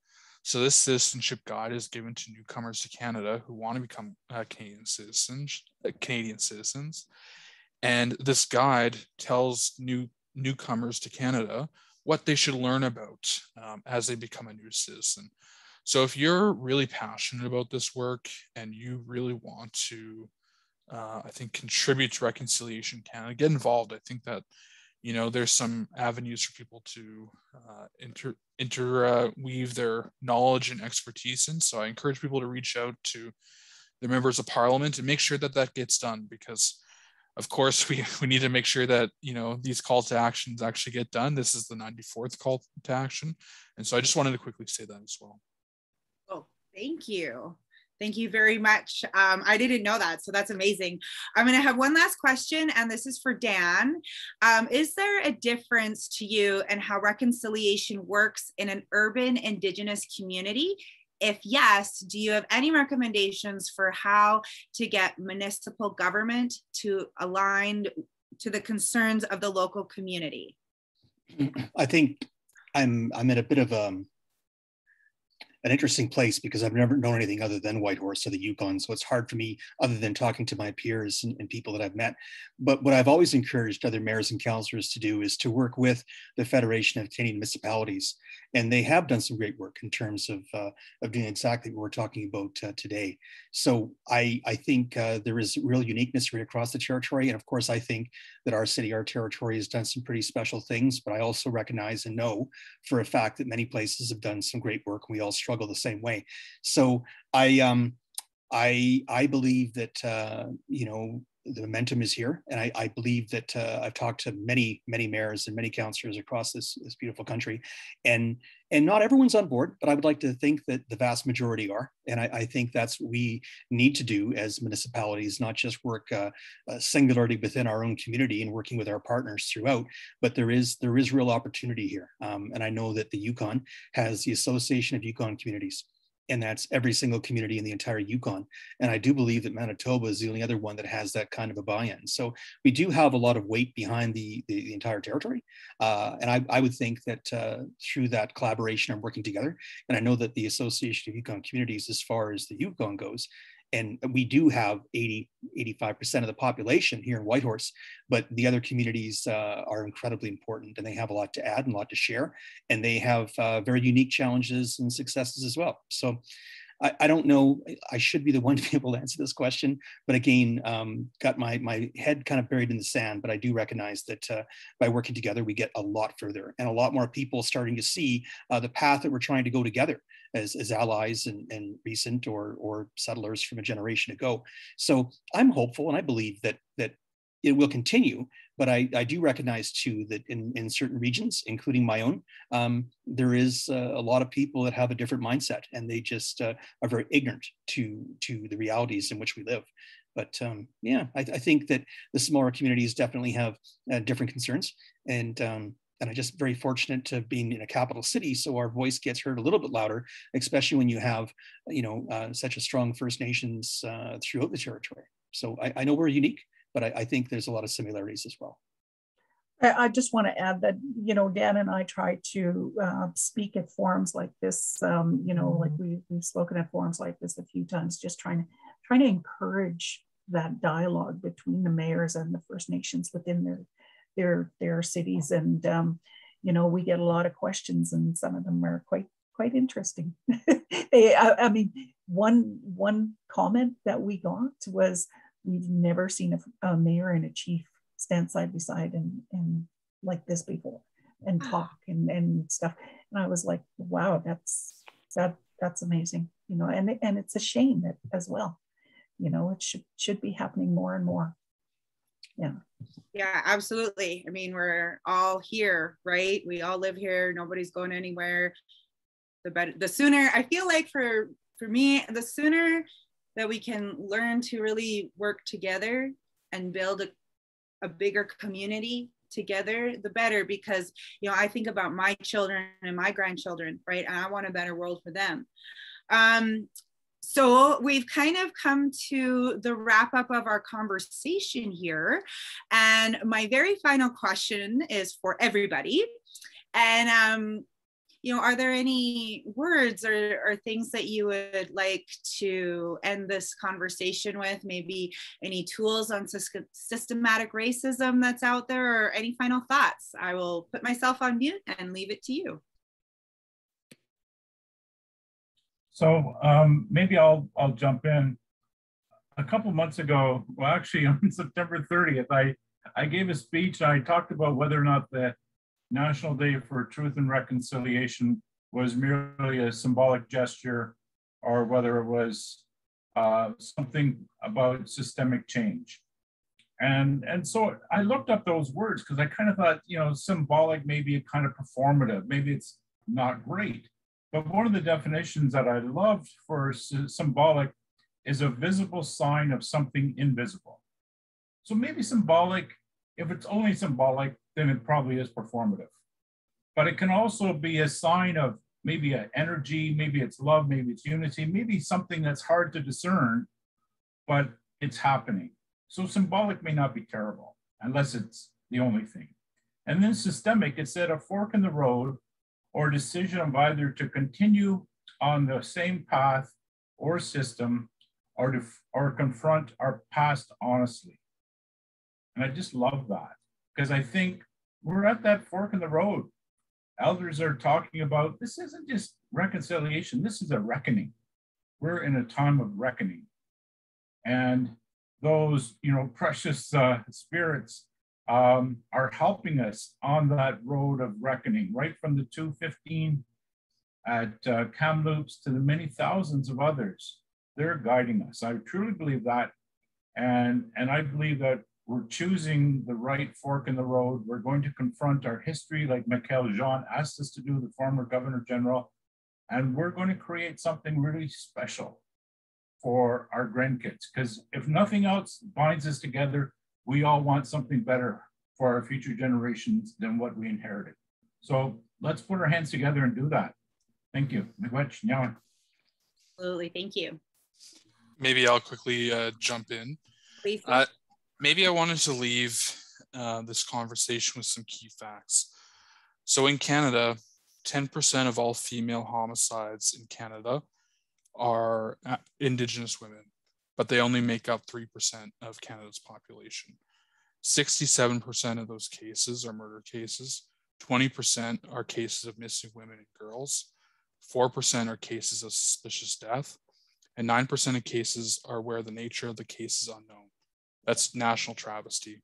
So this citizenship guide is given to newcomers to Canada who want to become Canadian citizens. And this guide tells newcomers to Canada what they should learn about as they become a new citizen. So if you're really passionate about this work and you really want to, I think, contribute to Reconciliation Canada, get involved. I think that, you know, there's some avenues for people to interweave their knowledge and expertise in. So I encourage people to reach out to the members of Parliament and make sure that that gets done, because of course we need to make sure that, you know, these calls to actions actually get done. This is the 94th call to action. And so I just wanted to quickly say that as well. Oh, thank you. Thank you very much. I didn't know that, so that's amazing. I'm going to have one last question, and this is for Dan. Is there a difference to you in how reconciliation works in an urban Indigenous community? If yes, do you have any recommendations for how to get municipal government to align to the concerns of the local community? I think I'm at a bit of an interesting place, because I've never known anything other than Whitehorse or the Yukon. So it's hard for me, other than talking to my peers and people that I've met. But what I've always encouraged other mayors and councillors to do is to work with the Federation of Canadian Municipalities. And they have done some great work in terms of doing exactly what we're talking about today. So I think there is real uniqueness right across the territory. And of course, I think that our city, our territory has done some pretty special things, but I also recognize and know for a fact that many places have done some great work, and we all struggle the same way. So I believe that you know, the momentum is here, and I believe that I've talked to many mayors and many councillors across this beautiful country, and not everyone's on board, but I would like to think that the vast majority are, and I think that's what we need to do as municipalities, not just work singularly within our own community and working with our partners throughout, but there is real opportunity here, and I know that the Yukon has the Association of Yukon Communities. And that's every single community in the entire Yukon. And I do believe that Manitoba is the only other one that has that kind of a buy-in. So we do have a lot of weight behind the entire territory. And I would think that through that collaboration and working together, and I know that the Association of Yukon Communities, as far as the Yukon goes, and we do have 85% of the population here in Whitehorse, but the other communities are incredibly important, and they have a lot to add and a lot to share, and they have very unique challenges and successes as well. So I don't know, I should be the one to be able to answer this question, but again, got my head kind of buried in the sand, but I do recognize that by working together, we get a lot further, and a lot more people starting to see the path that we're trying to go together as allies and recent or settlers from a generation ago. So I'm hopeful, and I believe that it will continue, but I do recognize too that in certain regions, including my own, there is a lot of people that have a different mindset, and they just are very ignorant to the realities in which we live. But yeah, I think that the smaller communities definitely have different concerns, and I'm just very fortunate to being in a capital city, so our voice gets heard a little bit louder, especially when you have, you know, such a strong First Nations throughout the territory. So I know we're unique, but I think there's a lot of similarities as well. I just want to add that, you know, Dan and I try to speak at forums like this, you know, like we've spoken at forums like this a few times, just trying to encourage that dialogue between the mayors and the First Nations within their cities. And, you know, we get a lot of questions, and some of them are quite interesting. I mean, one comment that we got was, we've never seen a mayor and a chief stand side by side and like this before and talk and stuff. And I was like, wow, that's amazing, you know, and it's a shame that as well, you know, it should be happening more and more. Yeah, absolutely. I mean, we're all here, right? We all live here. Nobody's going anywhere. The better, the sooner, I feel like for me, the sooner that we can learn to really work together and build a bigger community together, the better, because, you know, I think about my children and my grandchildren, right? And I want a better world for them. So we've kind of come to the wrap up of our conversation here. And my very final question is for everybody. And are there any words or things that you would like to end this conversation with? Maybe any tools on systematic racism that's out there, or any final thoughts? I will put myself on mute and leave it to you. So maybe I'll jump in. A couple months ago, well, actually on September 30th, I gave a speech. I talked about whether or not the National Day for Truth and Reconciliation was merely a symbolic gesture, or whether it was something about systemic change. And so I looked up those words because I kind of thought, symbolic, maybe a kind of performative, maybe it's not great. But one of the definitions that I loved for symbolic is a visible sign of something invisible. So maybe symbolic, if it's only symbolic, then it probably is performative. But it can also be a sign of maybe an energy, maybe it's love, maybe it's unity, maybe something that's hard to discern, but it's happening. So symbolic may not be terrible, unless it's the only thing. And then systemic, it said a fork in the road or decision of either to continue on the same path or system, or confront our past honestly. And I just love that, because I think we're at that fork in the road. Elders are talking about, this isn't just reconciliation, this is a reckoning. We're in a time of reckoning. And those, precious spirits are helping us on that road of reckoning, right from the 215 at Kamloops to the many thousands of others. They're guiding us. I truly believe that. And I believe that we're choosing the right fork in the road. We're going to confront our history like Michael Jean asked us to do, the former Governor General, and we're going to create something really special for our grandkids. Because if nothing else binds us together, we all want something better for our future generations than what we inherited. So let's put our hands together and do that. Thank you. Absolutely, thank you. Maybe I'll quickly jump in. Please. Maybe I wanted to leave this conversation with some key facts. So in Canada, 10% of all female homicides in Canada are Indigenous women, but they only make up 3% of Canada's population. 67% of those cases are murder cases. 20% are cases of missing women and girls. 4% are cases of suspicious death. And 9% of cases are where the nature of the case is unknown. That's national travesty.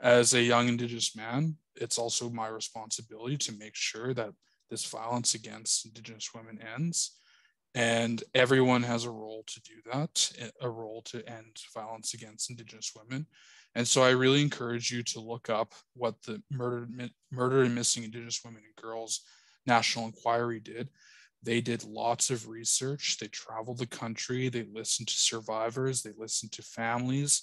As a young Indigenous man, it's also my responsibility to make sure that this violence against Indigenous women ends. And everyone has a role to do that, a role to end violence against Indigenous women. And so I really encourage you to look up what the Murder and Missing Indigenous Women and Girls National Inquiry did. They did lots of research. They traveled the country. They listened to survivors. They listened to families,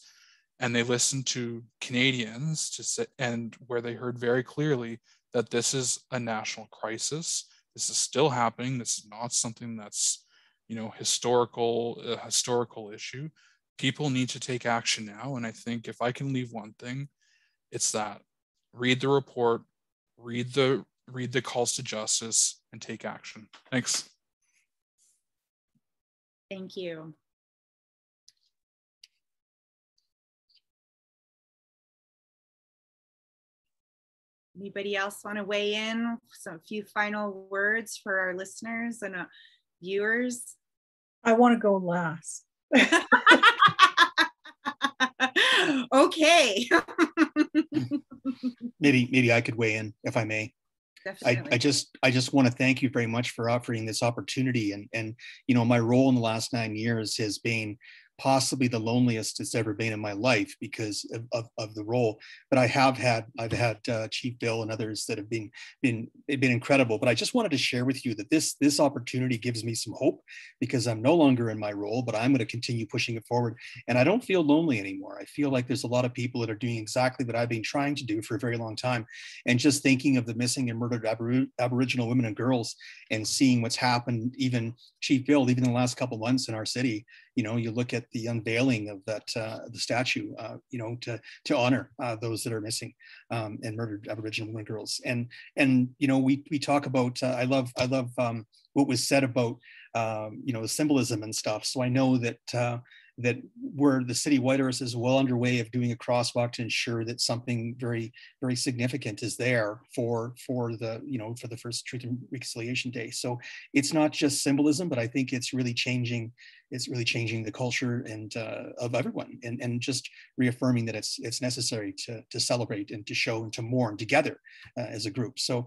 and they listened to Canadians and where they heard very clearly that this is a national crisis. This is still happening. This is not something that's, a historical issue. People need to take action now. And I think if I can leave one thing, it's that: read the report, read the calls to justice, and take action. Thanks. Thank you. Anybody else want to weigh in? So a few final words for our listeners and viewers. I want to go last. Okay. Maybe I could weigh in, if I may. Definitely. I just want to thank you very much for offering this opportunity. And my role in the last 9 years has been possibly the loneliest it's ever been in my life because of the role. But I've had Chief Bill and others that have been incredible. But I just wanted to share with you that this opportunity gives me some hope, because I'm no longer in my role, but I'm going to continue pushing it forward. And I don't feel lonely anymore. I feel like there's a lot of people that are doing exactly what I've been trying to do for a very long time. And just thinking of the missing and murdered Aboriginal women and girls and seeing what's happened, even Chief Bill, even in the last couple of months in our city, You know, you look at the unveiling of that the statue, you know, to honor those that are missing and murdered Aboriginal women and girls. And you know, we talk about I love what was said about you know, symbolism and stuff. So I know that that we're, the city of Whitehorse is well underway of doing a crosswalk to ensure that something very, very significant is there for the, you know, for the first Truth and Reconciliation Day. So it's not just symbolism, but I think it's really changing the culture and of everyone, and just reaffirming that it's necessary to celebrate and to show and to mourn together as a group. So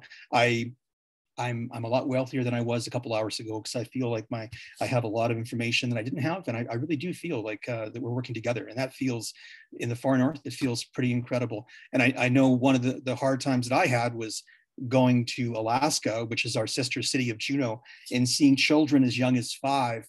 I'm a lot wealthier than I was a couple hours ago, because I feel like I have a lot of information that I didn't have, and I really do feel like that we're working together, and that feels, in the far north, it feels pretty incredible. And I know one of the hard times that I had was going to Alaska, which is our sister city of Juneau, and seeing children as young as 5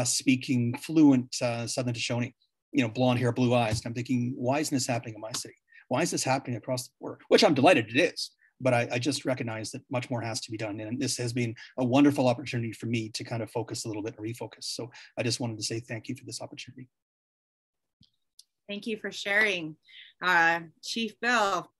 speaking fluent Southern Shoshone, you know, blonde hair, blue eyes. And I'm thinking, why isn't this happening in my city? Why is this happening across the border? Which I'm delighted it is. But I just recognize that much more has to be done. And this has been a wonderful opportunity for me to kind of focus a little bit and refocus. So I just wanted to say thank you for this opportunity. Thank you for sharing, Chief Bill.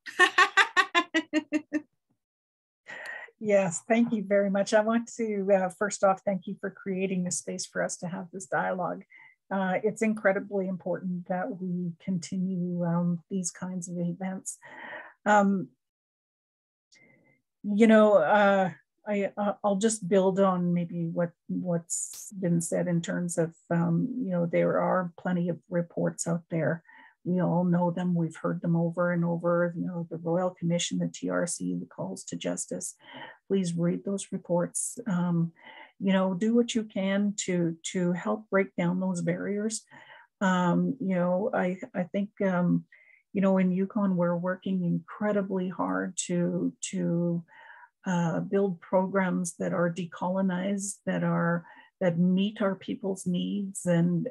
Yes, thank you very much. I want to first off, thank you for creating a space for us to have this dialogue. It's incredibly important that we continue these kinds of events. You know, I'll just build on maybe what's been said in terms of, you know, there are plenty of reports out there. We all know them. We've heard them over and over. You know, the Royal Commission, the TRC, the calls to justice. Please read those reports. You know, do what you can to help break down those barriers. You know, I think, you know, in Yukon, we're working incredibly hard to build programs that are decolonized, that meet our people's needs, and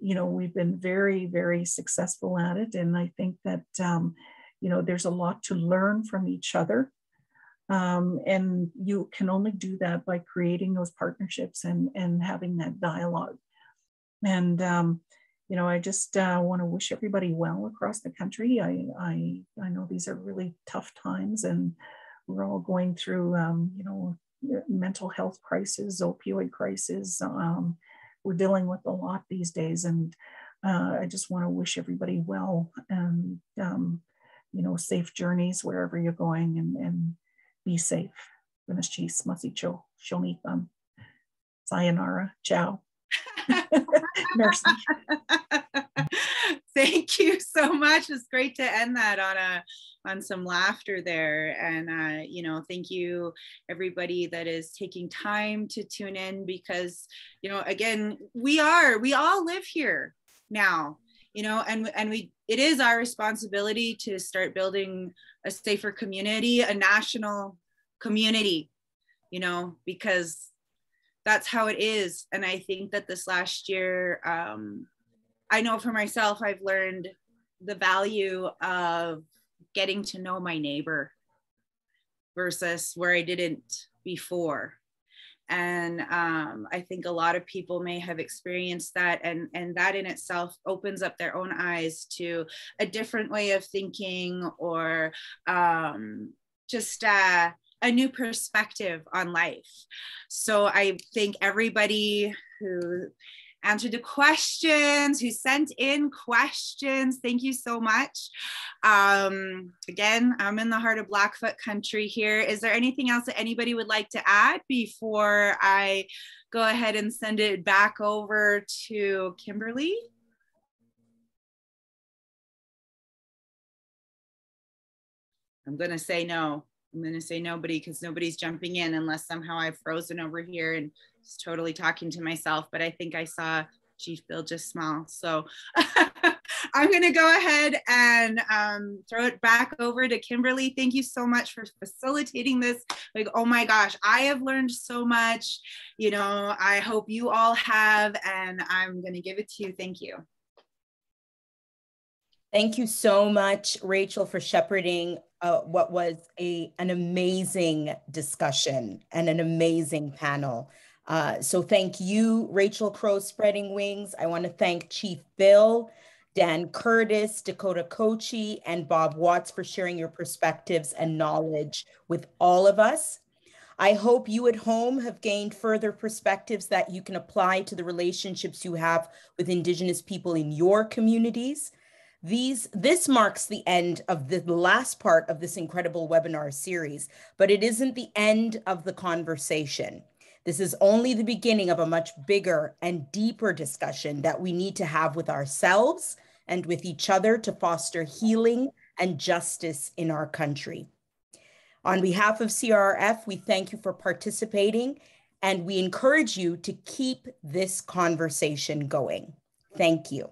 you know, we've been very, very successful at it. And I think that you know, there's a lot to learn from each other, and you can only do that by creating those partnerships and having that dialogue. And you know, I just want to wish everybody well across the country. I know these are really tough times, and we're all going through, you know, mental health crisis, opioid crisis. We're dealing with a lot these days, and I just want to wish everybody well, and you know, safe journeys wherever you're going, and be safe. Sayonara. Ciao. Merci. Thank you so much. It's great to end that on some laughter there. And you know, thank you everybody that is taking time to tune in, because, you know, again, we all live here now, you know, and it is our responsibility to start building a safer community, a national community, you know, because that's how it is. And I think that this last year, I know for myself, I've learned the value of getting to know my neighbor versus where I didn't before. And I think a lot of people may have experienced that, and that in itself opens up their own eyes to a different way of thinking, or just a new perspective on life. So I thank everybody who answered the questions, who sent in questions. Thank you so much. Again, I'm in the heart of Blackfoot country here. Is there anything else that anybody would like to add before I go ahead and send it back over to Kimberly? I'm gonna say no. I'm going to say nobody, because nobody's jumping in unless somehow I've frozen over here and just totally talking to myself. But I think I saw Chief Bill just smile. So I'm going to go ahead and throw it back over to Kimberly. Thank you so much for facilitating this. Like, oh my gosh, I have learned so much. You know, I hope you all have, and I'm going to give it to you. Thank you. Thank you so much, Rachel, for shepherding what was an amazing discussion and an amazing panel. So thank you, Rachel CrowSpreadingWings. I want to thank Chief Bill, Dan Curtis, Dakota Kochie, and Bob Watts for sharing your perspectives and knowledge with all of us. I hope you at home have gained further perspectives that you can apply to the relationships you have with Indigenous people in your communities. This marks the end of the last part of this incredible webinar series, but it isn't the end of the conversation. This is only the beginning of a much bigger and deeper discussion that we need to have with ourselves and with each other to foster healing and justice in our country. On behalf of CRF, we thank you for participating, and we encourage you to keep this conversation going. Thank you.